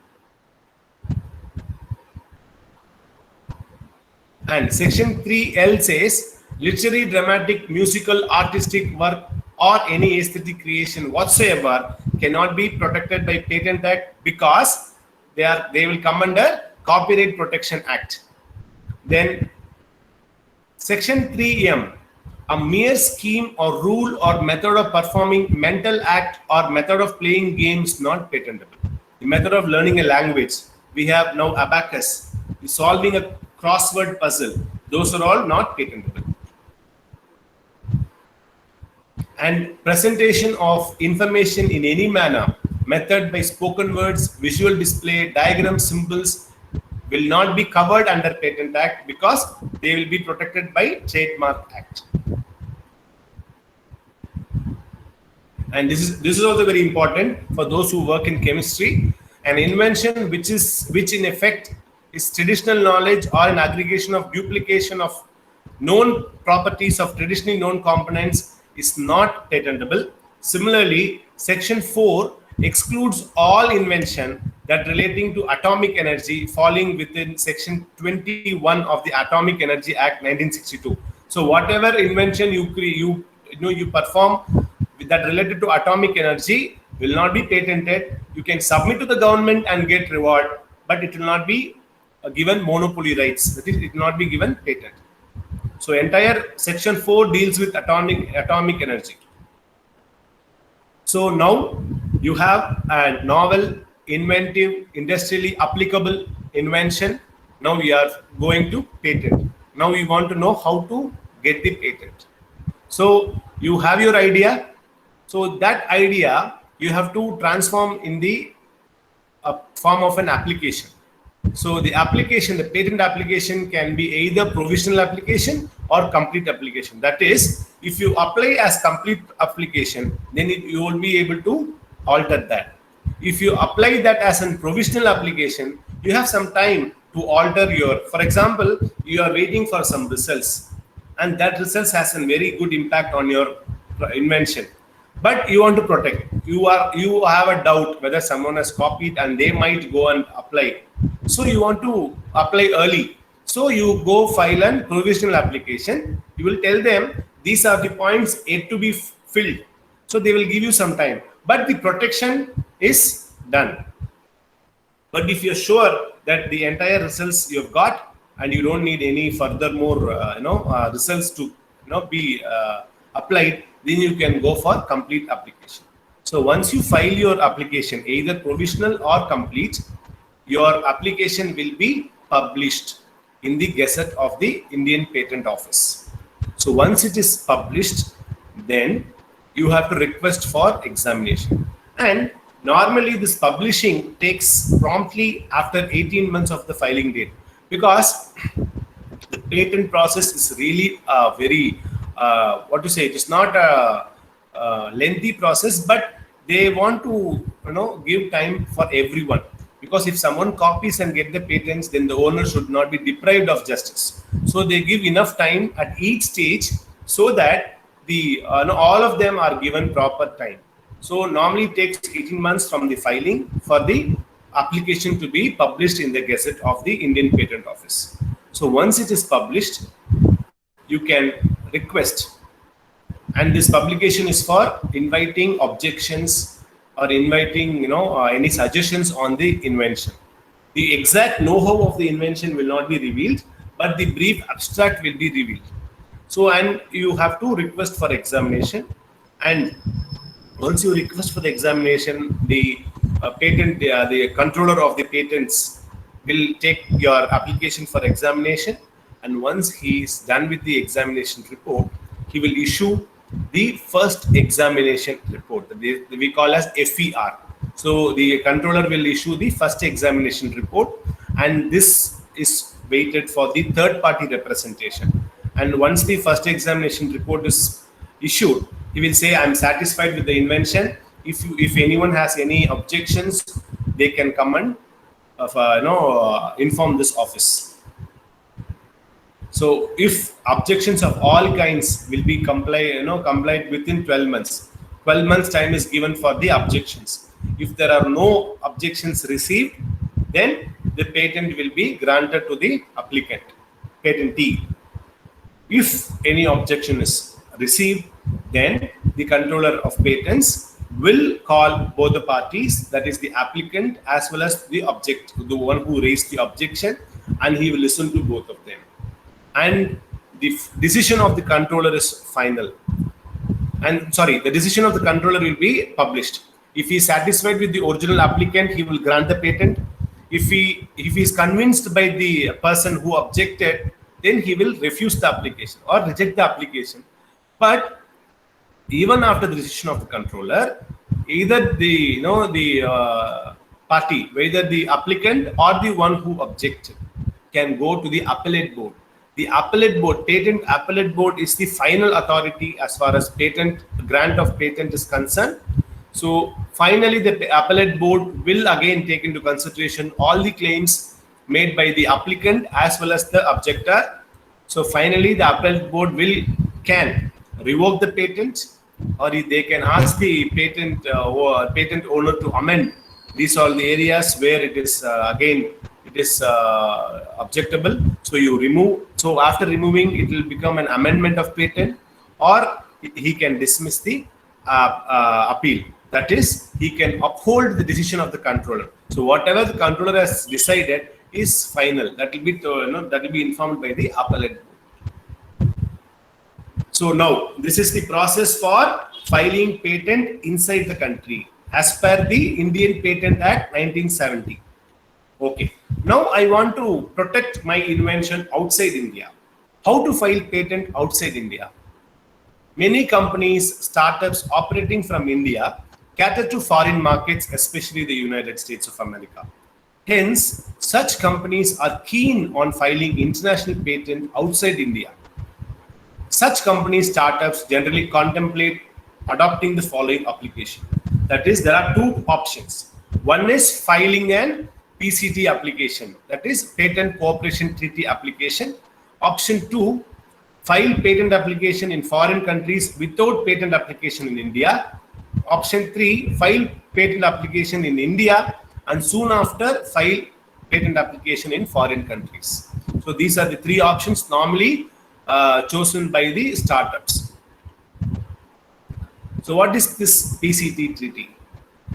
And section 3L says literary, dramatic, musical, artistic work or any aesthetic creation whatsoever cannot be protected by Patent Act because they will come under Copyright Protection Act. Then section 3M, a mere scheme or rule or method of performing mental act or method of playing games not patentable. The method of learning a language, we have now abacus, solving a crossword puzzle, those are all not patentable. And presentation of information in any manner, method by spoken words, visual display, diagram, symbols will not be covered under Patent Act because they will be protected by Trademark Act. And this is also very important for those who work in chemistry. An invention which in effect is traditional knowledge or an aggregation of duplication of known properties of traditionally known components is not patentable. Similarly, section 4 excludes all invention that relating to atomic energy falling within section 21 of the Atomic Energy Act 1962. So whatever invention you perform that related to atomic energy will not be patented. You can submit to the government and get reward, but it will not be given monopoly rights. That is, it will not be given patent. So entire section 4 deals with atomic energy. So now you have a novel, inventive, industrially applicable invention. Now we are going to patent. Now we want to know how to get the patent. So you have your idea. So that idea you have to transform in the form of an application. So the application, the patent application can be either provisional application or complete application. That is, if you apply as complete application, then you will be able to alter that. If you apply that as a provisional application, you have some time to alter your, for example, you are waiting for some results and that results has a very good impact on your invention. But you want to protect. You have a doubt whether someone has copied and they might go and apply. So you want to apply early. So you go file a provisional application. You will tell them these are the points yet to be filled. So they will give you some time. But the protection is done. But if you're sure that the entire results you've got and you don't need any further more results to be applied, then you can go for complete application. So once you file your application, either provisional or complete, your application will be published in the Gazette of the Indian Patent Office. So once it is published, then you have to request for examination. And normally this publishing takes promptly after 18 months of the filing date, because the patent process is really very, it is not a lengthy process, but they want to give time for everyone. Because if someone copies and get the patents, then the owner should not be deprived of justice. So they give enough time at each stage so that the all of them are given proper time. So normally it takes 18 months from the filing for the application to be published in the Gazette of the Indian Patent Office. So once it is published, you can request, and this publication is for inviting objections or inviting any suggestions on the invention. The exact know-how of the invention will not be revealed, but the brief abstract will be revealed. So, and you have to request for examination, and once you request for the examination, the the controller of the patents will take your application for examination, and once he is done with the examination report, he will issue the first examination report, we call as FER. So the controller will issue the first examination report, and this is waited for the third party representation. And once the first examination report is issued, he will say, I'm satisfied with the invention. If anyone has any objections, they can come and inform this office. So if objections of all kinds will be complied within 12 months. 12 months time is given for the objections. If there are no objections received, then the patent will be granted to the applicant, patentee. If any objection is received, then the controller of patents will call both the parties, that is the applicant as well as the one who raised the objection, and he will listen to both of them. And the decision of the controller is final. And the decision of the controller will be published. If he is satisfied with the original applicant, he will grant the patent. If he is convinced by the person who objected, then he will refuse the application or reject the application. But even after the decision of the controller, either the party, whether the applicant or the one who objected, can go to the appellate board. The appellate board, patent appellate board, is the final authority as far as grant of patent is concerned. So finally, the appellate board will again take into consideration all the claims made by the applicant as well as the objector. So finally, the appellate board can revoke the patent, or they can ask the patent owner to amend. These are all the areas where it is objectable. So you remove. So after removing, it will become an amendment of patent, or he can dismiss the appeal. That is, he can uphold the decision of the controller. So whatever the controller has decided is final. That will be informed by the appellate board. So now this is the process for filing patent inside the country as per the Indian Patent Act 1970. Okay. Now I want to protect my invention outside India. How to file patent outside India? Many companies, startups operating from India cater to foreign markets, especially the United States of America. Hence, such companies are keen on filing international patent outside India. Such companies, startups generally contemplate adopting the following application. That is, there are two options. One is filing an PCT application, that is Patent Cooperation Treaty application. Option 2, file patent application in foreign countries without patent application in India. Option 3, file patent application in India and soon after file patent application in foreign countries. So these are the three options normally chosen by the startups. So what is this PCT treaty?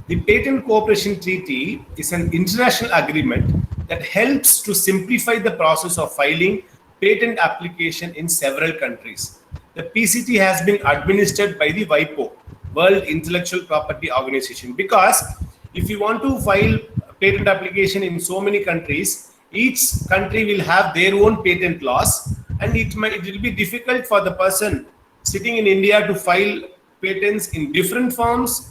The Patent Cooperation Treaty is an international agreement that helps to simplify the process of filing patent application in several countries. The PCT has been administered by the WIPO, World Intellectual Property Organization, because if you want to file patent application in so many countries, each country will have their own patent laws, and it will be difficult for the person sitting in India to file patents in different forms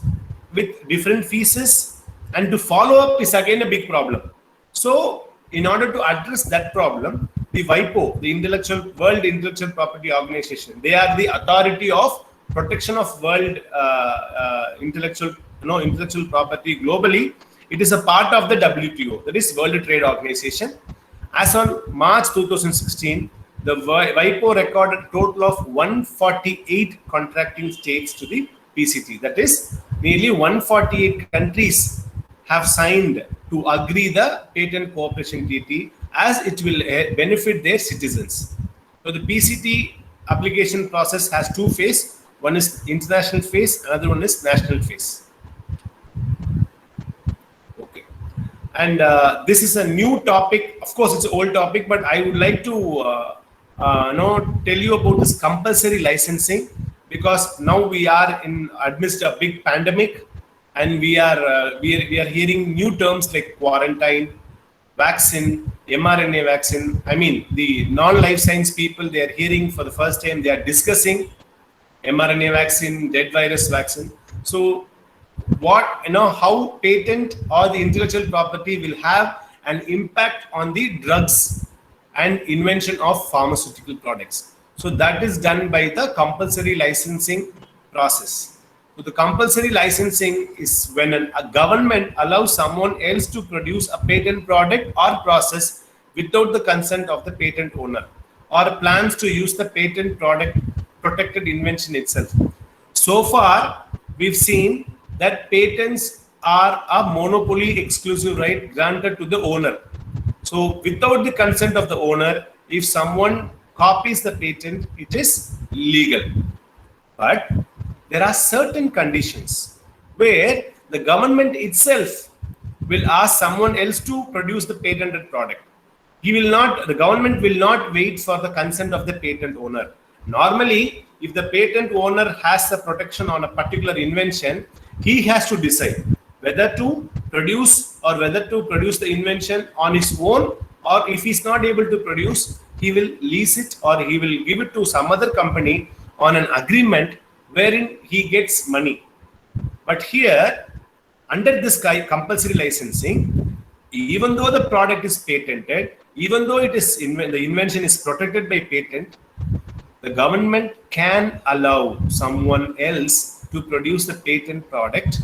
with different fees, and to follow up is again a big problem. So in order to address that problem, the WIPO, the World Intellectual Property Organization, they are the authority of protection of world intellectual property globally. It is a part of the WTO, that is World Trade Organization. As on March 2016, the WIPO recorded a total of 148 contracting states to the PCT. That is, nearly 148 countries have signed to agree the Patent Cooperation Treaty, as it will benefit their citizens. So the PCT application process has two phases. One is international phase, another one is national phase. Okay. And this is a new topic. Of course, it's an old topic, but I would like to tell you about this compulsory licensing, because now we are amidst a big pandemic, and we are hearing new terms like quarantine, vaccine, mRNA vaccine. I mean, the non-life science people, they are hearing for the first time, they are discussing mRNA vaccine, dead virus vaccine. So how patent or the intellectual property will have an impact on the drugs and invention of pharmaceutical products. So that is done by the compulsory licensing process. So the compulsory licensing is when a government allows someone else to produce a patent product or process without the consent of the patent owner, or plans to use the patent product protected invention itself. So far, we've seen that patents are a monopoly exclusive right granted to the owner. So without the consent of the owner, if someone copies the patent, it is legal. But there are certain conditions where the government itself will ask someone else to produce the patented product. The government will not wait for the consent of the patent owner. Normally, if the patent owner has the protection on a particular invention, he has to decide whether to produce the invention on his own, or if he's not able to produce, he will lease it or he will give it to some other company on an agreement wherein he gets money. But here, under this compulsory licensing, even though the product is patented, even though the invention is protected by patent, the government can allow someone else to produce the patent product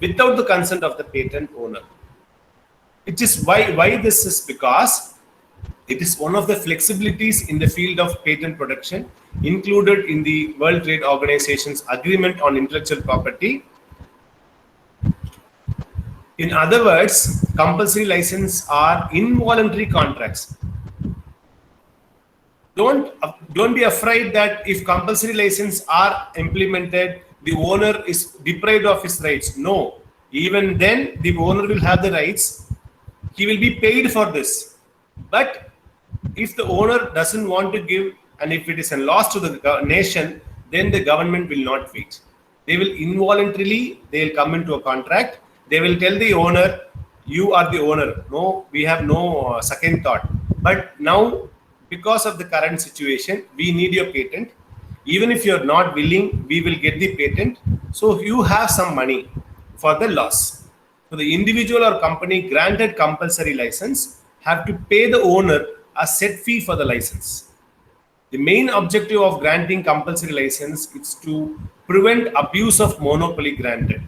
without the consent of the patent owner. It is why this is because it is one of the flexibilities in the field of patent protection included in the World Trade Organization's Agreement on Intellectual Property. In other words, compulsory license are involuntary contracts. Don't be afraid that if compulsory license are implemented, the owner is deprived of his rights. No, even then the owner will have the rights. He will be paid for this. But if the owner doesn't want to give, and if it is a loss to the nation, then the government will not wait. They will involuntarily, they will come into a contract. They will tell the owner, you are the owner. No, we have no second thought. But now, because of the current situation, we need your patent. Even if you're not willing, we will get the patent. So you have some money for the loss. So the individual or company granted compulsory license have to pay the owner a set fee for the license. The main objective of granting compulsory license is to prevent abuse of monopoly granted.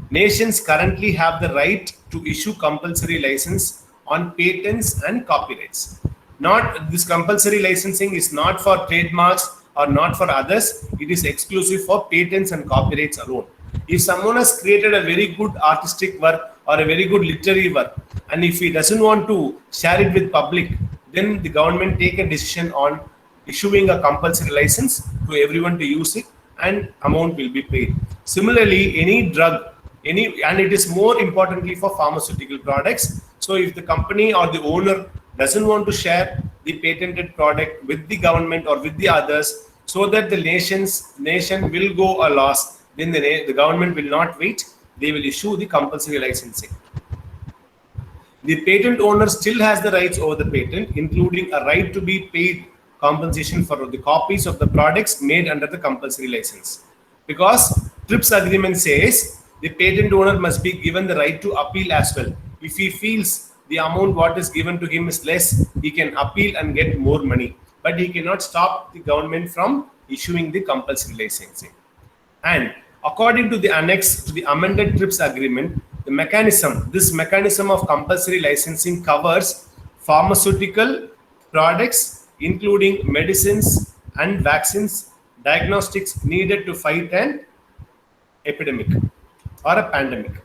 Nations currently have the right to issue compulsory license on patents and copyrights. This compulsory licensing is not for trademarks or not for others. It is exclusive for patents and copyrights alone. If someone has created a very good artistic work or a very good literary work, and if he doesn't want to share it with public, then the government take a decision on issuing a compulsory license to everyone to use it, and amount will be paid. Similarly, any drug and it is more importantly for pharmaceutical products. So if the company or the owner doesn't want to share the patented product with the government or with the others, so that the nation will go a loss, then the government will not wait. They will issue the compulsory licensing. The patent owner still has the rights over the patent, including a right to be paid compensation for the copies of the products made under the compulsory license. Because TRIPS agreement says the patent owner must be given the right to appeal as well. If he feels the amount what is given to him is less, he can appeal and get more money. But he cannot stop the government from issuing the compulsory licensing. And according to the annex to the amended TRIPS agreement, this mechanism of compulsory licensing covers pharmaceutical products, including medicines and vaccines, diagnostics needed to fight an epidemic or a pandemic.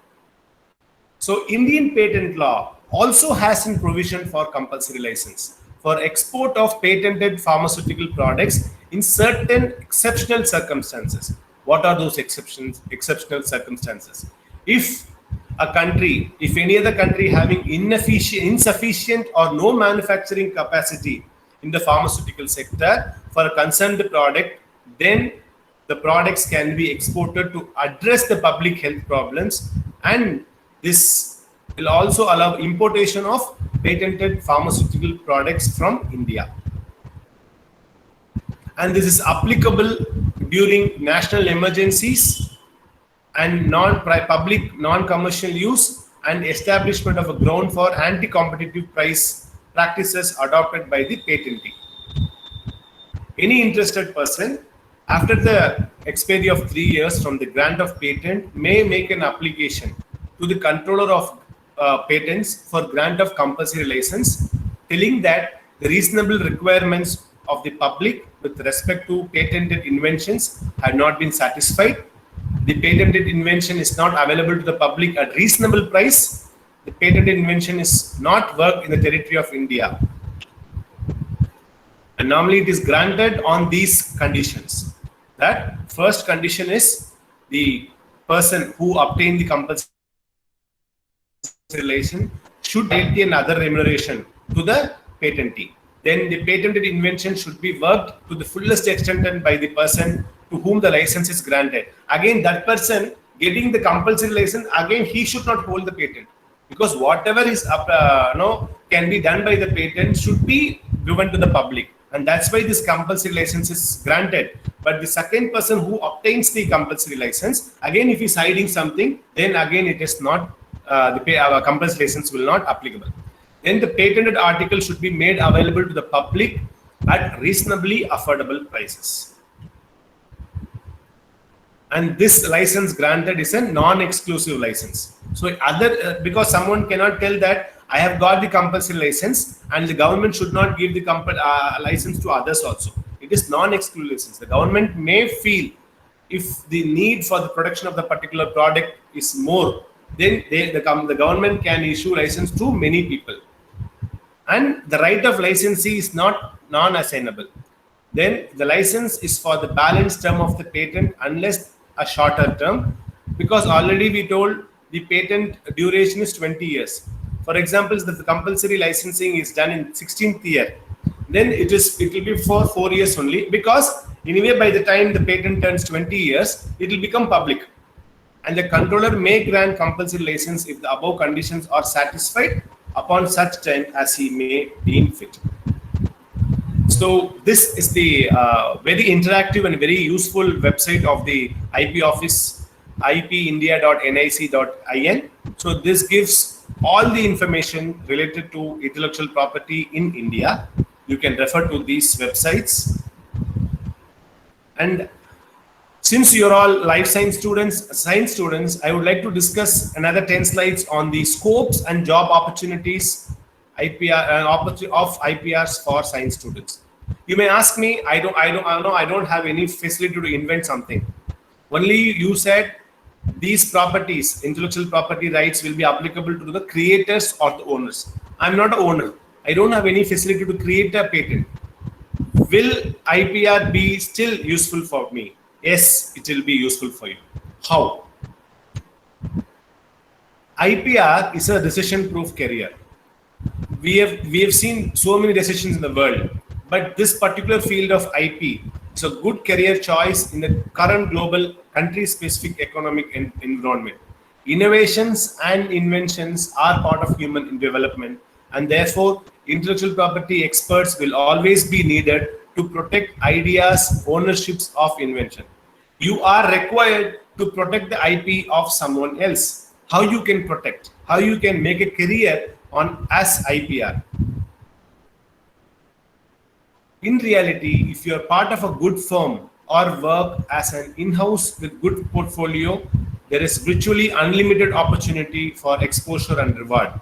So Indian patent law also has a provision for compulsory license for export of patented pharmaceutical products in certain exceptional circumstances. What are those exceptional circumstances? If any other country having insufficient or no manufacturing capacity in the pharmaceutical sector for a concerned product, then the products can be exported to address the public health problems, and this will also allow importation of patented pharmaceutical products from India. And this is applicable during national emergencies and public non-commercial use and establishment of a ground for anti-competitive price practices adopted by the patentee. Any interested person, after the expiry of 3 years from the grant of patent, may make an application to the controller of patents for grant of compulsory license, telling that the reasonable requirements of the public with respect to patented inventions have not been satisfied. The patented invention is not available to the public at reasonable price. The patented invention is not worked in the territory of India. And normally it is granted on these conditions. That first condition is the person who obtained the compulsory license should pay another remuneration to the patentee. Then the patented invention should be worked to the fullest extent by the person to whom the license is granted. Again, that person getting the compulsory license, again he should not hold the patent, because whatever is can be done by the patent should be given to the public, and that's why this compulsory license is granted. But the second person who obtains the compulsory license, again if he's hiding something, then again it is not the compulsory license will not applicable. Then the patented article should be made available to the public at reasonably affordable prices. And this license granted is a non-exclusive license. So because someone cannot tell that I have got the compulsory license and the government should not give the license to others also. It is non-exclusive license. The government may feel if the need for the production of the particular product is more, then the government can issue license to many people. And the right of licensee is not non-assignable. Then the license is for the balance term of the patent unless a shorter term, because already we told the patent duration is 20 years. For example, if the compulsory licensing is done in 16th year, then it will be for 4 years only, because anyway by the time the patent turns 20 years, it will become public. And the controller may grant compulsory license if the above conditions are satisfied upon such time as he may deem fit. So this is the very interactive and very useful website of the IP office, ipindia.nic.in. So this gives all the information related to intellectual property in India. You can refer to these websites. And since you're all life science students, I would like to discuss another 10 slides on the scopes and job opportunities of IPRs for science students. You may ask me, I don't have any facility to invent something. Only you said these properties, intellectual property rights, will be applicable to the creators or the owners. I'm not an owner. I don't have any facility to create a patent. Will IPR be still useful for me? Yes, it will be useful for you. How? IPR is a recession-proof career. We have seen so many recessions in the world, but this particular field of IP is a good career choice in the current global country-specific economic environment. Innovations and inventions are part of human development, and therefore intellectual property experts will always be needed to protect ideas, ownerships of invention. You are required to protect the IP of someone else. How you can protect? How you can make a career on as IPR? In reality, if you are part of a good firm or work as an in-house with good portfolio, there is virtually unlimited opportunity for exposure and reward.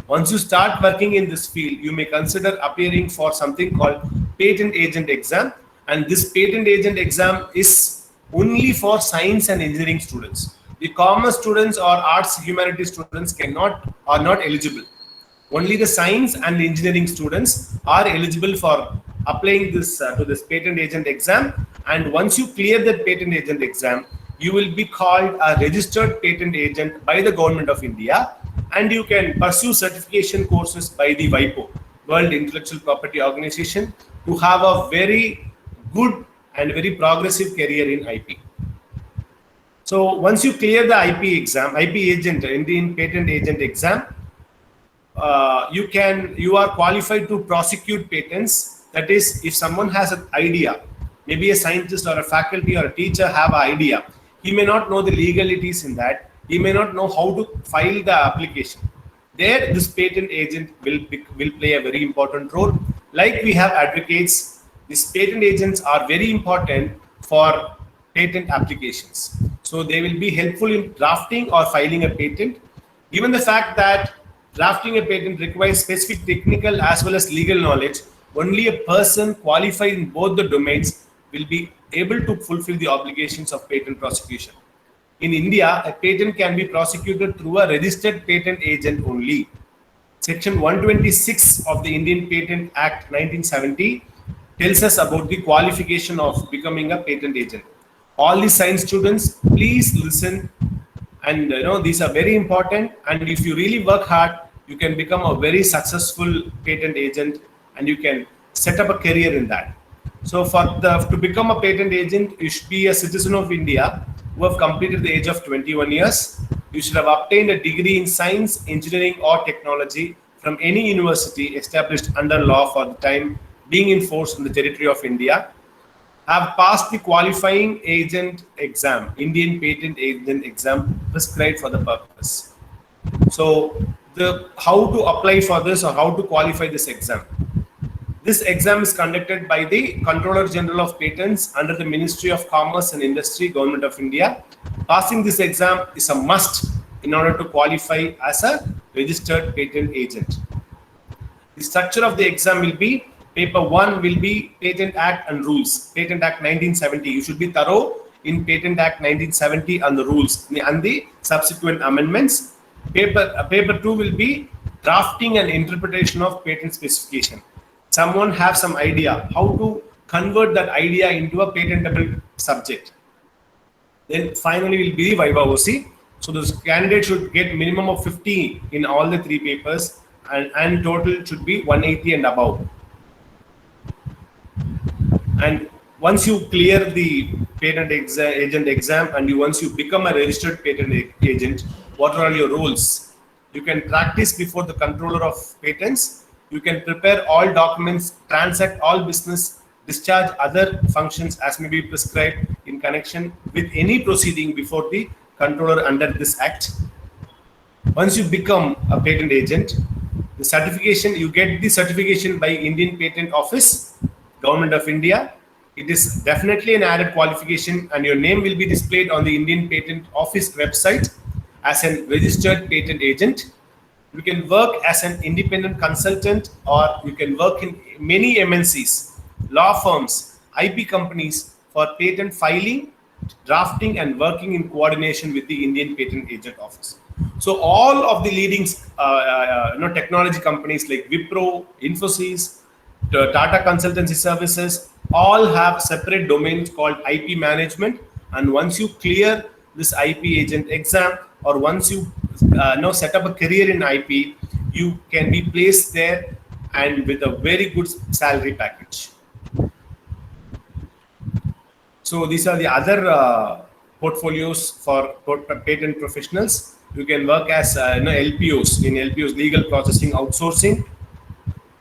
Once you start working in this field, you may consider appearing for something called patent agent exam, and this patent agent exam is only for science and engineering students. The commerce students or arts humanities students are not eligible. Only the science and engineering students are eligible for applying this to this patent agent exam, and once you clear that patent agent exam, you will be called a registered patent agent by the Government of India, and you can pursue certification courses by the WIPO, World Intellectual Property Organization, to have a very good and very progressive career in IP. So once you clear the IP exam, IP agent, Indian patent agent exam, you are qualified to prosecute patents. That is, if someone has an idea, maybe a scientist or a faculty or a teacher have an idea, he may not know the legalities in that. He may not know how to file the application. There, this patent agent will play a very important role. Like we have advocates, these patent agents are very important for patent applications. So they will be helpful in drafting or filing a patent. Given the fact that drafting a patent requires specific technical as well as legal knowledge, only a person qualified in both the domains will be able to fulfill the obligations of patent prosecution. In India, a patent can be prosecuted through a registered patent agent only. Section 126 of the Indian Patent Act 1970 tells us about the qualification of becoming a patent agent. All the science students, please listen, and these are very important, and if you really work hard, you can become a very successful patent agent and you can set up a career in that. So to become a patent agent, you should be a citizen of India who have completed the age of 21 years. You should have obtained a degree in science, engineering or technology from any university established under law for the time being in force in the territory of India. Have passed the qualifying agent exam, Indian patent agent exam prescribed for the purpose. So how to apply for this or how to qualify this exam? This exam is conducted by the Controller General of Patents under the Ministry of Commerce and Industry, Government of India. Passing this exam is a must in order to qualify as a registered patent agent. The structure of the exam will be: paper 1 will be Patent Act and Rules, Patent Act 1970. You should be thorough in Patent Act 1970 and the rules and the subsequent amendments. Paper 2 will be Drafting and Interpretation of Patent Specification. Someone have some idea how to convert that idea into a patentable subject. Then finally will be the Viva OC. So this candidate should get minimum of 50 in all the 3 papers, and total should be 180 and above. And once you clear the patent agent exam and once you become a registered patent agent, what are your roles? You can practice before the controller of patents. You can prepare all documents, transact all business, discharge other functions as may be prescribed in connection with any proceeding before the controller under this act. Once you become a patent agent, the certification, you get the certification by Indian Patent Office, Government of India. It is definitely an added qualification, and your name will be displayed on the Indian Patent Office website as a registered patent agent. You can work as an independent consultant, or you can work in many MNCs, law firms, IP companies for patent filing, drafting, and working in coordination with the Indian Patent Agent Office. So all of the leading technology companies like Wipro, Infosys, Tata Consultancy Services, all have separate domains called IP management. And once you clear this IP agent exam, or once you set up a career in IP, you can be placed there and with a very good salary package. So these are the other portfolios for patent professionals. You can work as LPOs, in LPOs, legal processing outsourcing.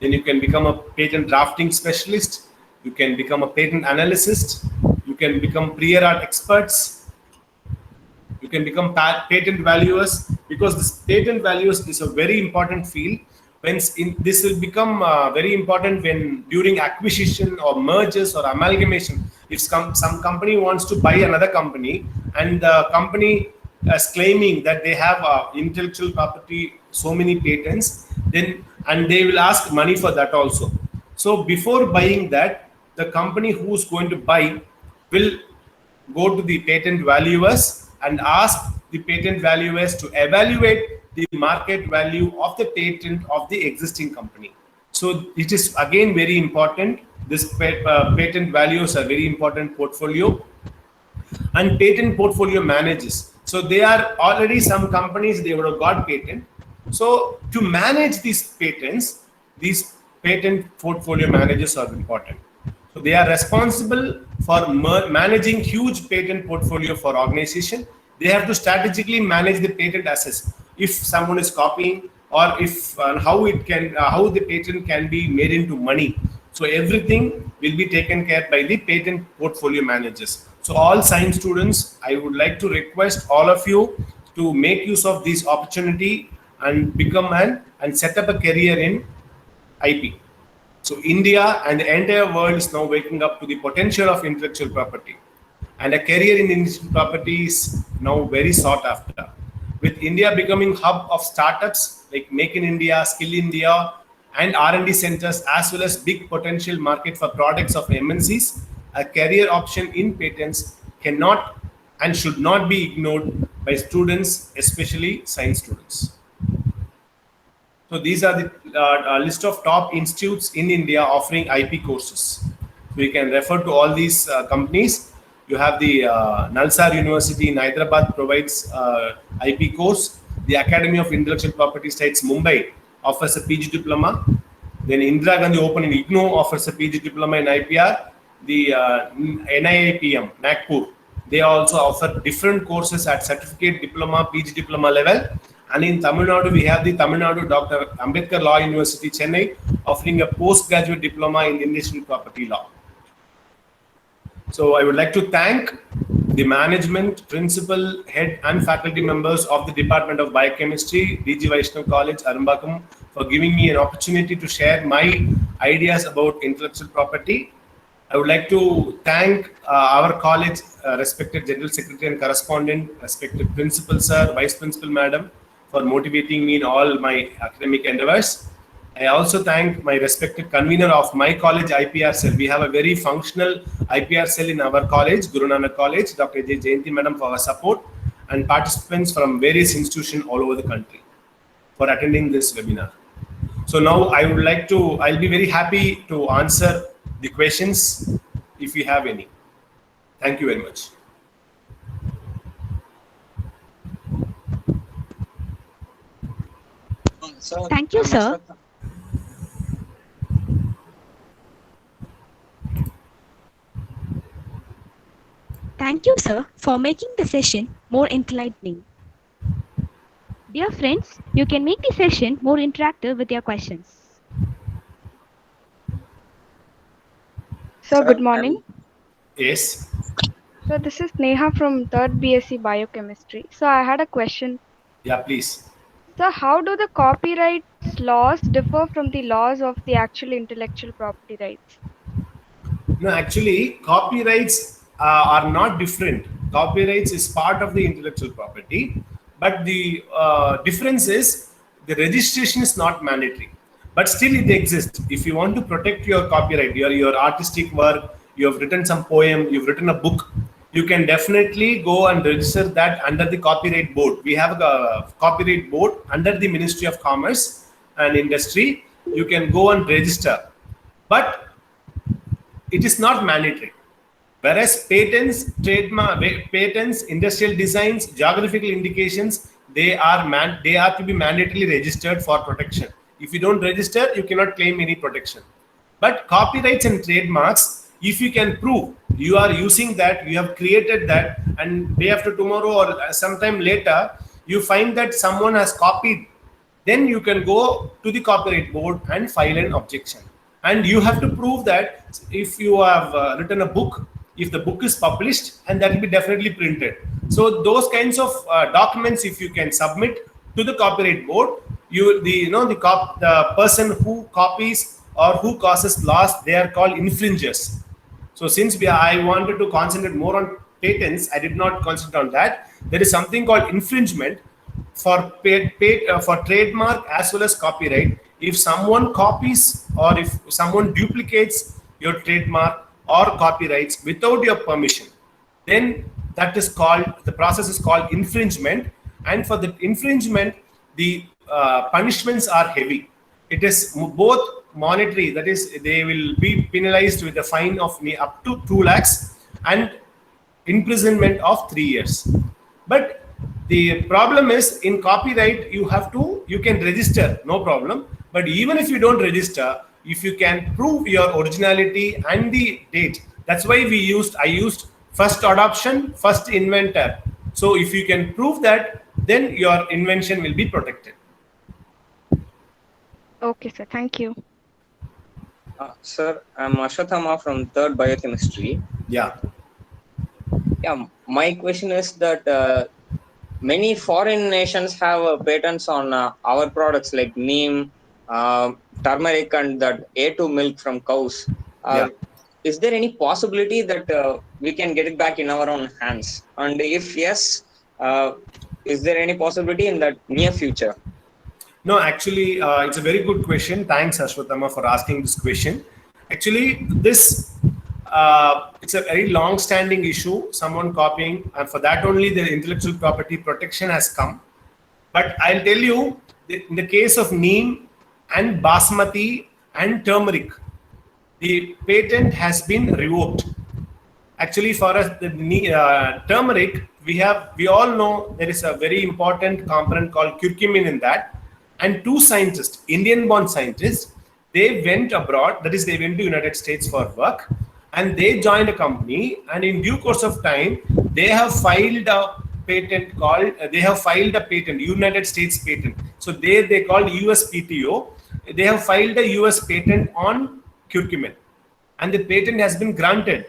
Then you can become a patent drafting specialist. You can become a patent analyst. You can become prior art experts. You can become patent valuers, because this patent valuers is a very important field. This will become very important when during acquisition or mergers or amalgamation. If some company wants to buy another company and the company is claiming that they have intellectual property, so many patents, and they will ask money for that also. So before buying that, the company who's going to buy will go to the patent valuers and ask the patent valuers to evaluate the market value of the patent of the existing company. So it is again very important. This patent values are very important portfolio. And patent portfolio managers. So they are already some companies, they would have got patent. So to manage these patents, these patent portfolio managers are important. So they are responsible for managing huge patent portfolio for organization. They have to strategically manage the patent assets. If someone is copying, or if how the patent can be made into money. So everything will be taken care by the patent portfolio managers. So all science students, I would like to request all of you to make use of this opportunity and become and set up a career in IP. So India and the entire world is now waking up to the potential of intellectual property, and a career in intellectual property is now very sought after. With India becoming hub of startups like Make in India, Skill India, and R&D centers, as well as big potential market for products of MNCs, a career option in patents cannot and should not be ignored by students, especially science students. So these are the list of top institutes in India offering IP courses. So you can refer to all these companies. You have the Nalsar University in Hyderabad provides IP course. The Academy of Intellectual Property Studies Mumbai offers a PG diploma. Then Indira Gandhi Open in IGNOU offers a PG diploma in IPR. The NIIPM, Nagpur, they also offer different courses at certificate diploma, PG diploma level. And in Tamil Nadu, we have the Tamil Nadu Dr. Ambedkar Law University, Chennai, offering a postgraduate diploma in intellectual property law. So I would like to thank the management, principal, head, and faculty members of the Department of Biochemistry, DG Vaishnav College, Arambakam, for giving me an opportunity to share my ideas about intellectual property. I would like to thank our college, respected General Secretary and Correspondent, respected Principal Sir, Vice Principal Madam, for motivating me in all my academic endeavors. I also thank my respected convener of my college IPR cell. We have a very functional IPR cell in our college, Guru Nanak College, Dr. J. Jayanti Madam, for our support, and participants from various institutions all over the country for attending this webinar. So now I'll be very happy to answer the questions if you have any. Thank you very much. Thank you, sir. Thank you, sir, for making the session more enlightening. Dear friends, you can make the session more interactive with your questions. Sir, good morning. Yes. So this is Neha from 3rd BSc Biochemistry. So I had a question. Yeah, please. So how do the copyright laws differ from the laws of the actual intellectual property rights? No, actually, copyrights are not different. Copyrights is part of the intellectual property, but the difference is the registration is not mandatory, but still it exists. If you want to protect your copyright, your artistic work, you have written some poem, you've written a book, you can definitely go and register that under the copyright board. We have a copyright board under the Ministry of Commerce and Industry. You can go and register, but it is not mandatory. Whereas patents, trademark, patents, industrial designs, geographical indications, they are to be mandatorily registered for protection. If you don't register, you cannot claim any protection. But copyrights and trademarks, if you can prove you are using that, you have created that, and day after tomorrow or sometime later, you find that someone has copied, then you can go to the copyright board and file an objection. And you have to prove that if you have written a book, if the book is published, and that will be definitely printed. So those kinds of documents, if you can submit to the copyright board, the person who copies or who causes loss, they are called infringers. So since I wanted to concentrate more on patents, I did not concentrate on that. There is something called infringement for for trademark as well as copyright. If someone copies or if someone duplicates your trademark or copyrights without your permission, then that is called, the process is called infringement. And for the infringement, the punishments are heavy. It is both monetary, that is, they will be penalized with a fine of up to 2 lakhs and imprisonment of 3 years. But the problem is, in copyright, you can register, no problem. But even if you don't register, if you can prove your originality and the date, that's why I used first adoption, first inventor. So if you can prove that, then your invention will be protected. Okay, sir. Thank you. Sir, I'm Ashwathama from 3rd Biochemistry. Yeah. Yeah, my question is that many foreign nations have patents on our products like neem, turmeric, and that A2 milk from cows. Is there any possibility that we can get it back in our own hands? And if yes, is there any possibility in that near future? No, actually, it's a very good question. Thanks, Ashwathama, for asking this question. Actually, this it's a very long-standing issue, someone copying, and for that only the intellectual property protection has come. But I'll tell you, in the case of neem and basmati and turmeric, the patent has been revoked. Actually, for us, the turmeric, we all know there is a very important component called curcumin in that. And 2 scientists, Indian-born scientists, they went abroad, that is, they went to United States for work, and they joined a company, and in due course of time, they have filed a patent United States patent. So they called USPTO. They have filed a US patent on curcumin, and the patent has been granted.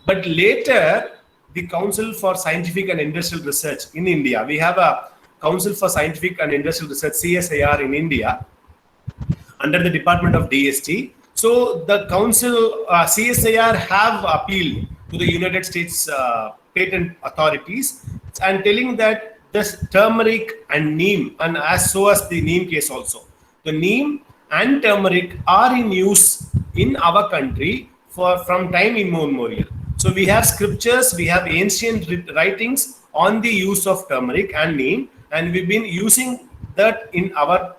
But later, the Council for Scientific and Industrial Research in India, we have a Council for Scientific and Industrial Research, CSIR, in India, under the Department of DST. So the council, CSIR, have appealed to the United States patent authorities and telling that this turmeric and neem, and as the neem case also, the neem and turmeric are in use in our country from time immemorial. So we have scriptures, we have ancient writings on the use of turmeric and neem, and we've been using that in our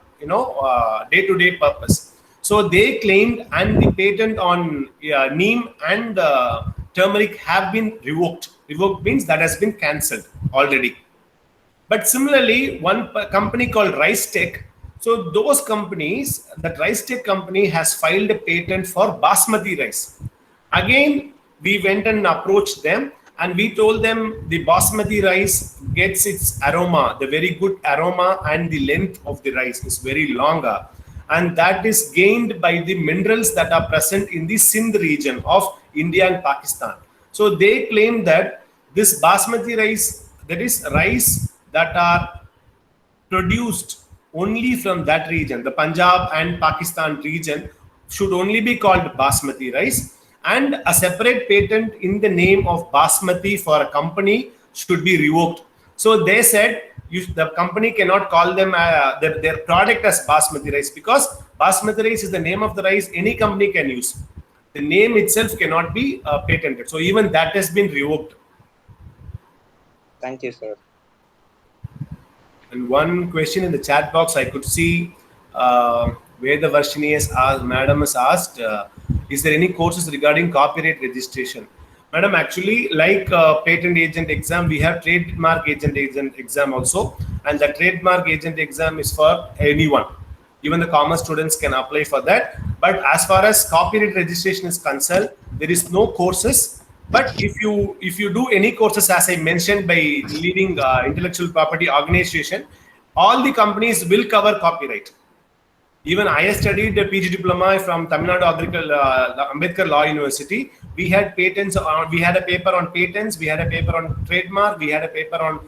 day-to-day purpose. So they claimed, and the patent on neem and turmeric have been revoked. Revoked means that has been cancelled already. But similarly, one company called Rice Tech, so those companies, that Rice Tech company has filed a patent for basmati rice. Again, we went and approached them, and we told them the basmati rice gets its aroma, the very good aroma, and the length of the rice is very longer. And that is gained by the minerals that are present in the Sindh region of India and Pakistan. So they claim that this basmati rice, that is rice that are produced only from that region, the Punjab and Pakistan region, should only be called basmati rice. And a separate patent in the name of basmati for a company should be revoked. So they said the company cannot call them their product as basmati rice, because basmati rice is the name of the rice any company can use. The name itself cannot be patented. So even that has been revoked. Thank you, sir. And one question in the chat box I could see, Veda Varshini madam has asked, is there any courses regarding copyright registration? Madam, actually, like patent agent exam, we have trademark agent exam also, and the trademark agent exam is for anyone. Even the commerce students can apply for that. But as far as copyright registration is concerned, there is no courses. But if you do any courses, as I mentioned, by leading intellectual property organization, all the companies will cover copyright. Even I studied a PG diploma from Tamil Nadu Ambedkar Law University. We had patents. We had a paper on patents. We had a paper on trademark. We had a paper on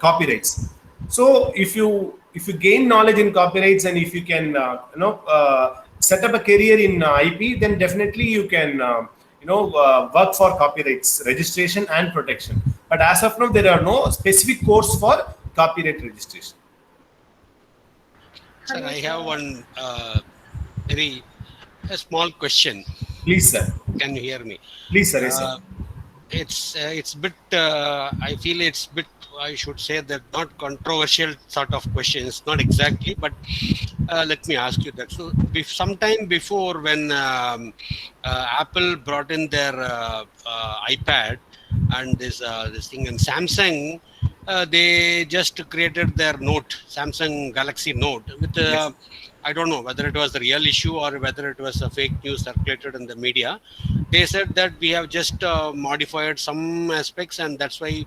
copyrights. So if you gain knowledge in copyrights and if you can set up a career in IP, then definitely you can work for copyrights registration and protection. But as of now, there are no specific course for copyright registration. Sir, I have one very small question. Please, sir. Can you hear me? Please, sir. Yes, sir. It's bit. I feel it's bit. I should say that not controversial sort of questions. Not exactly, but let me ask you that. So, sometime before when Apple brought in their iPad and this thing, and Samsung. They just created their Note, Samsung Galaxy Note, with Yes. I don't know whether it was the real issue or whether it was a fake news circulated in the media. They said that we have just modified some aspects, and that's why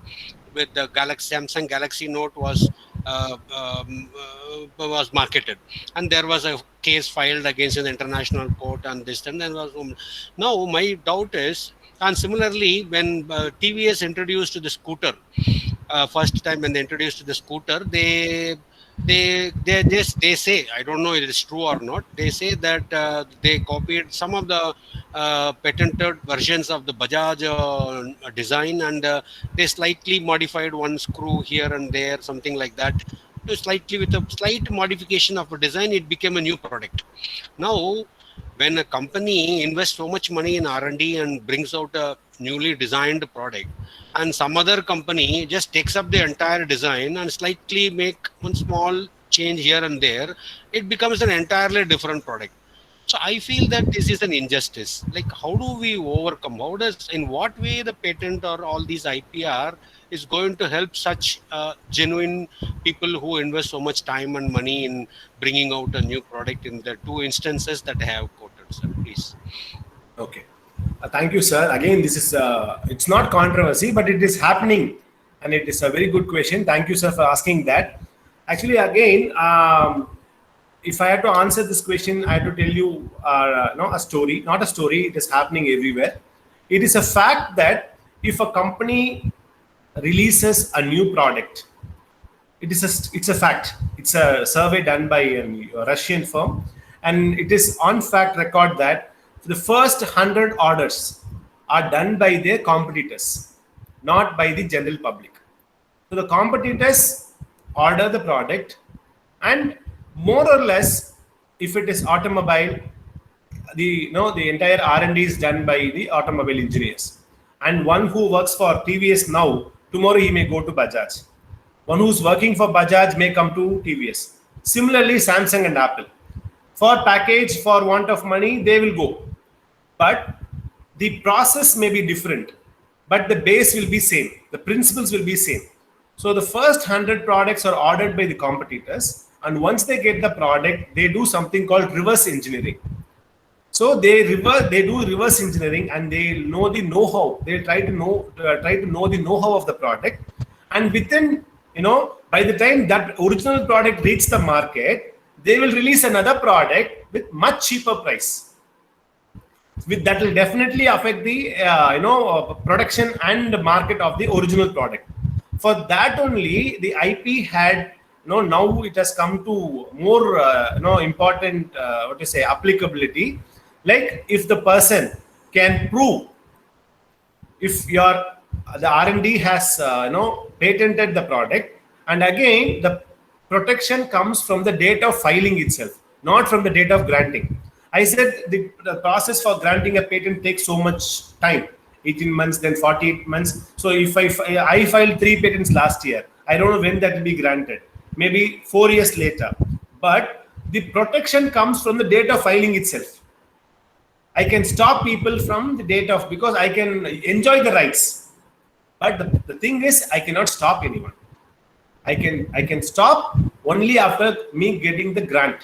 with the Samsung Galaxy Note was marketed, and there was a case filed against an international court on this, and then was now my doubt is, and similarly when TVS introduced the scooter. First time when they introduced the scooter, they say, I don't know if it is true or not, they say that they copied some of the patented versions of the Bajaj design, and they slightly modified one screw here and there, something like that. Slightly, with a slight modification of a design, it became a new product. Now when a company invests so much money in R&D and brings out a newly designed product, and some other company just takes up the entire design and slightly make one small change here and there, it becomes an entirely different product. So I feel that this is an injustice. Like, how do we overcome? In what way the patent or all these IPR is going to help such genuine people who invest so much time and money in bringing out a new product in the two instances that I have quoted, sir, please. Okay. Thank you, sir. Again, this is it's not controversy, but it is happening, and it is a very good question. Thank you, sir, for asking that. Actually, again, if I had to answer this question, I had to tell you a story. Not a story. It is happening everywhere. It is a fact that if a company releases a new product, it's a fact. It's a survey done by a Russian firm, and it is on fact record that the first 100 orders are done by their competitors, not by the general public. So the competitors order the product, and more or less, if it is automobile, the entire R&D is done by the automobile engineers. And one who works for TVS now, tomorrow he may go to Bajaj. One who's working for Bajaj may come to TVS. Similarly, Samsung and Apple. For package, for want of money, they will go. But the process may be different, but the base will be same. The principles will be same. So the first 100 products are ordered by the competitors, and once they get the product, they do something called reverse engineering. So they do reverse engineering, and they know the know-how. They try to know the know-how of the product, and within by the time that original product reaches the market, they will release another product with much cheaper price. That will definitely affect the production and the market of the original product. For that only, the IP had now it has come to more important applicability. Like, if the person can prove, if the R&D has patented the product, and again the protection comes from the date of filing itself, not from the date of granting. I said the process for granting a patent takes so much time, 18 months, then 48 months. So if I filed 3 patents last year, I don't know when that will be granted, maybe 4 years later. But the protection comes from the date of filing itself. I can stop people from the date of, because I can enjoy the rights. But the thing is, I cannot stop anyone. I can stop only after me getting the grant.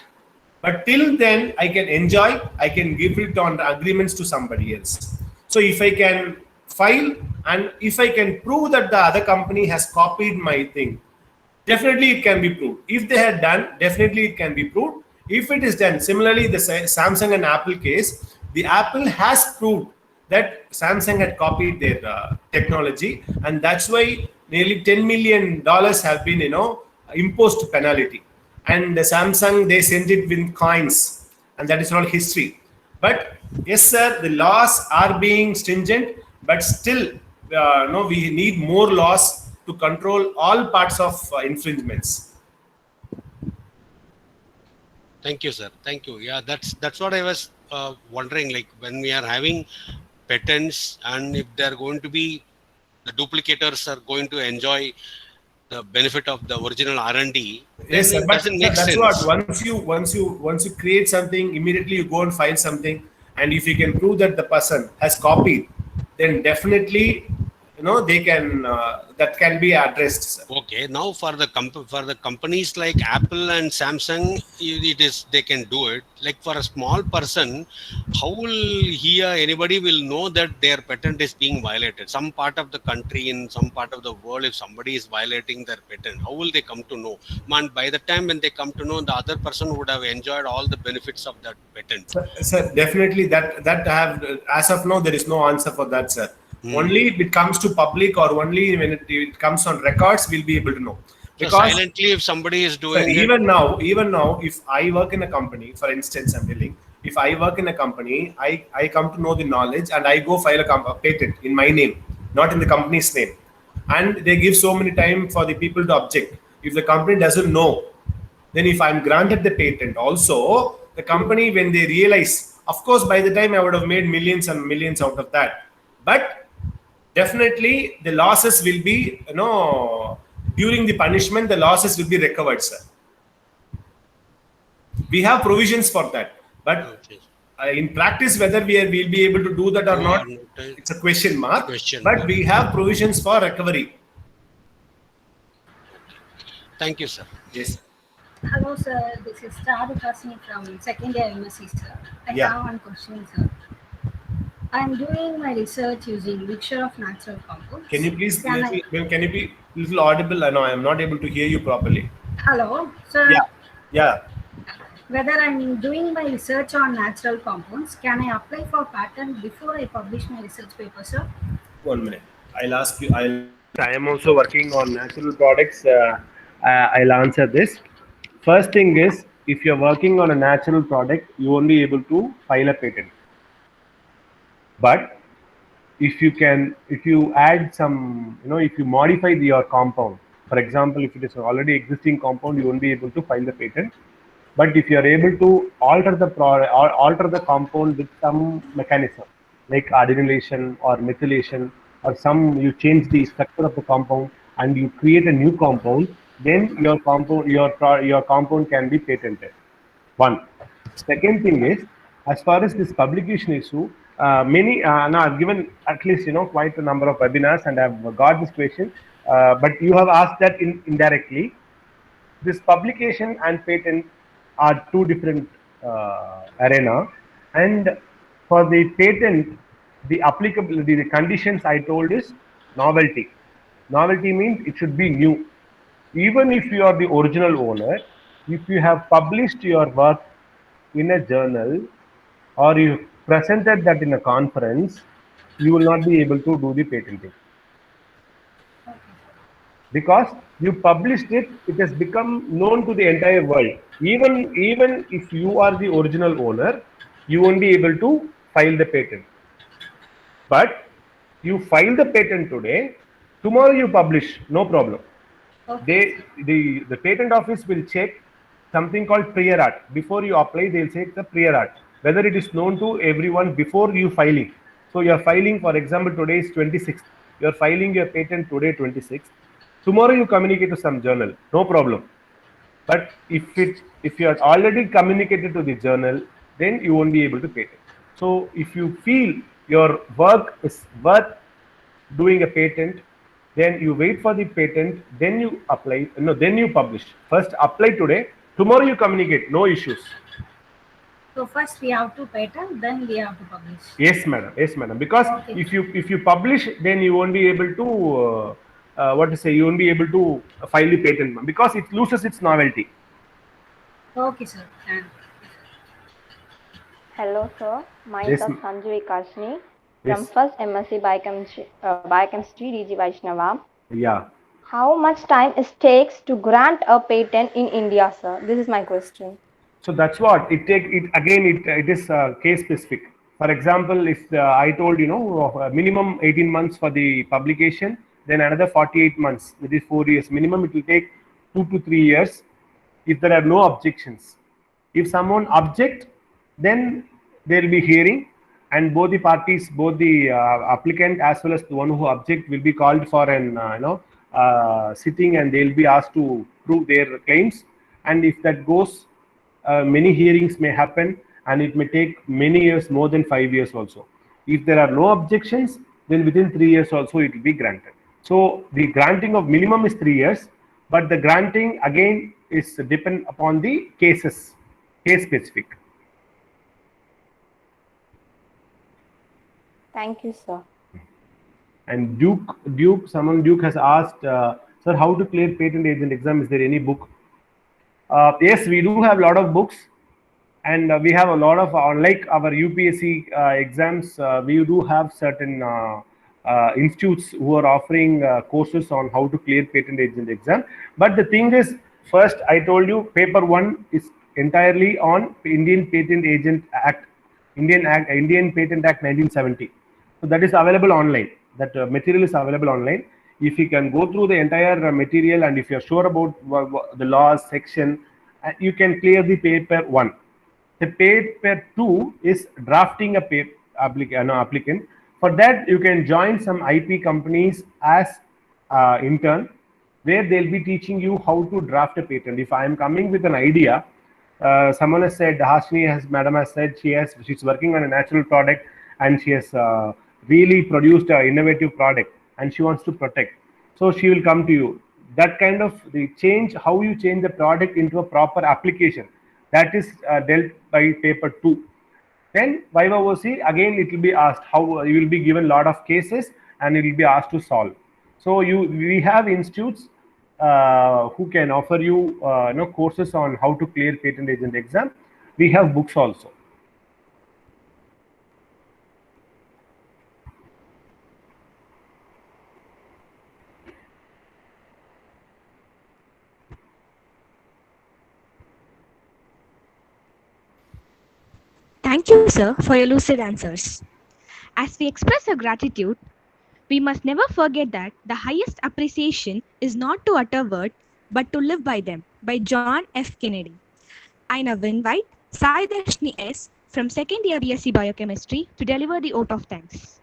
But till then, I can enjoy, I can give it on agreements to somebody else. So if I can file and if I can prove that the other company has copied my thing, definitely it can be proved. If they had done, definitely it can be proved. If it is done, similarly, the Samsung and Apple case, the Apple has proved that Samsung had copied their technology, and that's why nearly $10 million have been, imposed penalty. And the Samsung, they sent it with coins, and that is all history. But yes, sir, the laws are being stringent, but still, no, we need more laws to control all parts of infringements. Thank you, sir. Thank you. Yeah, that's what I was wondering. Like when we are having patents, and if they're going to be, the duplicators are going to enjoy the benefit of the original R&D. Yes, sir, it but doesn't make that's sense. what once you create something, immediately you go and file something, and if you can prove that the person has copied, then definitely they can that can be addressed, sir. Okay, now for the companies like Apple and Samsung, they can do it. Like for a small person, how will anybody will know that their patent is being violated? Some part of the country, in some part of the world, if somebody is violating their patent, how will they come to know? Man, by the time when they come to know, the other person would have enjoyed all the benefits of that patent. Sir, definitely that I have, as of now, there is no answer for that, sir. Only if it comes to public, or only when it comes on records, we'll be able to know. Because so silently, if somebody is doing even now, if I work in a company, for instance, I'm telling, if I work in a company, I come to know the knowledge, and I go file a patent in my name, not in the company's name, and they give so many time for the people to object. If the company doesn't know, then if I'm granted the patent, also the company, when they realize, of course, by the time I would have made millions and millions out of that, but definitely the losses will be, during the punishment, the losses will be recovered, sir. We have provisions for that, but in practice, whether we'll be able to do that or not, it's a question mark. But we have provisions for recovery. Thank you, sir. Yes. Hello, sir. This is Starut Hasni from second year MSc, sir. I have one question, sir. I'm doing my research using mixture of natural compounds. Can you please, can you be a little audible? I know I am not able to hear you properly. Hello, sir. Yeah. Whether I'm doing my research on natural compounds, can I apply for patent before I publish my research paper, sir? 1 minute. I'll ask you. I am also working on natural products. I'll answer this. First thing is, if you're working on a natural product, you won't be able to file a patent. But if you add some, if you modify your compound, for example, if it is already existing compound, you won't be able to file the patent. But if you are able to alter the compound with some mechanism, like adenylation or methylation, or you change the structure of the compound and you create a new compound, then your compound can be patented. One. Second thing is, as far as this publication issue, now I've given at least quite a number of webinars, and I've got this question, but you have asked that indirectly. This publication and patent are two different arena, and for the patent, the applicability, the conditions I told is novelty. Novelty means it should be new. Even if you are the original owner, if you have published your work in a journal, or you presented that in a conference, you will not be able to do the patenting. Because you published it, it has become known to the entire world. Even if you are the original owner, you won't be able to file the patent. But you file the patent today, tomorrow you publish, no problem. Okay. The patent office will check something called prior art. Before you apply, they'll check the prior art, whether it is known to everyone before you filing. So you are filing, for example, today is 26th. You are filing your patent today, 26th. Tomorrow you communicate to some journal, no problem. But if you are already communicated to the journal, then you won't be able to patent. So if you feel your work is worth doing a patent, then you wait for the patent, then you apply, no, then you publish. First apply today, tomorrow you communicate, no issues. So first we have to patent, then we have to publish. Yes, madam. Yes, madam. Because Okay. if you publish, then you won't be able to what to say. You won't be able to file the patent, ma'am, because it loses its novelty. Okay, sir. And Hello, sir. Yes, Myself Sanjay Kashni from Yes. first MSc Biochemistry, DG Vaishnava. Yeah. How much time it takes to grant a patent in India, sir? This is my question. So that's what it take. It again. It is case specific. For example, if I told minimum 18 months for the publication, then another 48 months, that is 4 years minimum. It will take 2 to 3 years if there are no objections. If someone object, then there will be hearing, and both the parties, both the applicant as well as the one who object, will be called for an sitting, and they will be asked to prove their claims. And if that goes, many hearings may happen, and it may take many years, more than 5 years also. If there are no objections, then within 3 years also it will be granted. So the granting of minimum is 3 years, but the granting again is depend upon the cases, case specific. Thank you, sir. And Duke has asked, sir, how to clear patent agent exam? Is there any book? Yes, we do have a lot of books, and we have a lot of, unlike our UPSC exams, we do have certain institutes who are offering courses on how to clear patent agent exam. But the thing is, first I told you, paper 1 is entirely on Indian Patent Agent Act, Indian Patent Act 1970. So that is available online. That material is available online. If you can go through the entire material, and if you're sure about the laws section, you can clear the paper 1. The paper 2 is drafting a applicant. For that, you can join some IP companies as intern, where they'll be teaching you how to draft a patent. If I am coming with an idea, someone has said, Madam has said she's working on a natural product, and she has really produced an innovative product, and she wants to protect. So she will come to you. That kind of how you change the product into a proper application, that is dealt by paper 2. Then Viva OC, again it will be asked, how you will be given a lot of cases, and it will be asked to solve. So we have institutes who can offer you courses on how to clear patent agent exam. We have books also. Thank you, sir, for your lucid answers. As we express our gratitude, we must never forget that the highest appreciation is not to utter words, but to live by them, by John F. Kennedy. I now invite Sai Darshni S. from second year BSc Biochemistry to deliver the oath of thanks.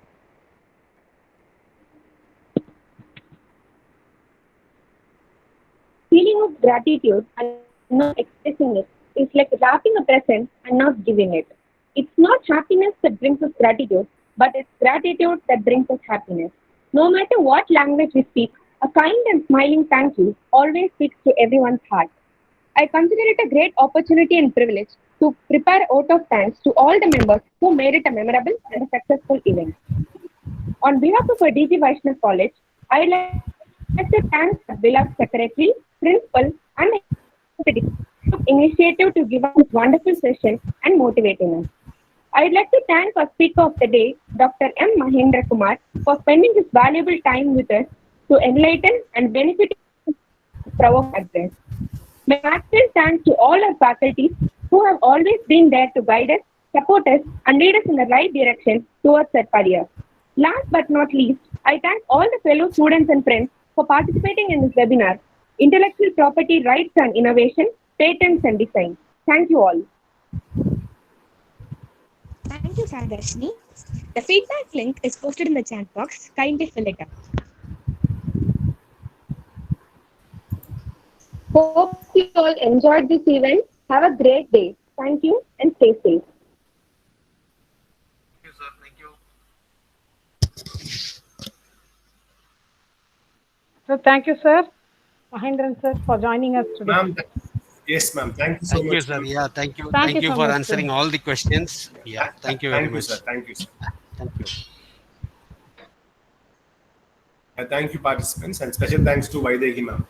Feeling of gratitude and not expressing it is like wrapping a present and not giving it. It's not happiness that brings us gratitude, but it's gratitude that brings us happiness. No matter what language we speak, a kind and smiling thank you always speaks to everyone's heart. I consider it a great opportunity and privilege to prepare oath of thanks to all the members who made it a memorable and a successful event. On behalf of our DG Vaishnav College, I'd like to thank the beloved secretary, principal, and took initiative to give us this wonderful session and motivating us. I'd like to thank our speaker of the day, Dr. M. Mahendra Kumar, for spending this valuable time with us to enlighten and benefit from our address. My heartfelt thanks to all our faculty who have always been there to guide us, support us, and lead us in the right direction towards our career. Last but not least, I thank all the fellow students and friends for participating in this webinar, Intellectual Property Rights and Innovation, Patents and Design. Thank you all. Thank you, Sai Darshni. The feedback link is posted in the chat box. Kindly fill it up. Hope you all enjoyed this event. Have a great day. Thank you and stay safe. So thank you, sir. Mahendran, sir, for joining us today. Ma'am, yes, ma'am. Thank you so Thank you, much. sir. ma'am. Yeah, thank you. Thank Thank you you so for much, answering sir. all the questions. Yeah, thank you very Thank you, much. sir. Thank you, sir. Thank you. Thank you, participants, and special thanks to Vaidehi, ma'am.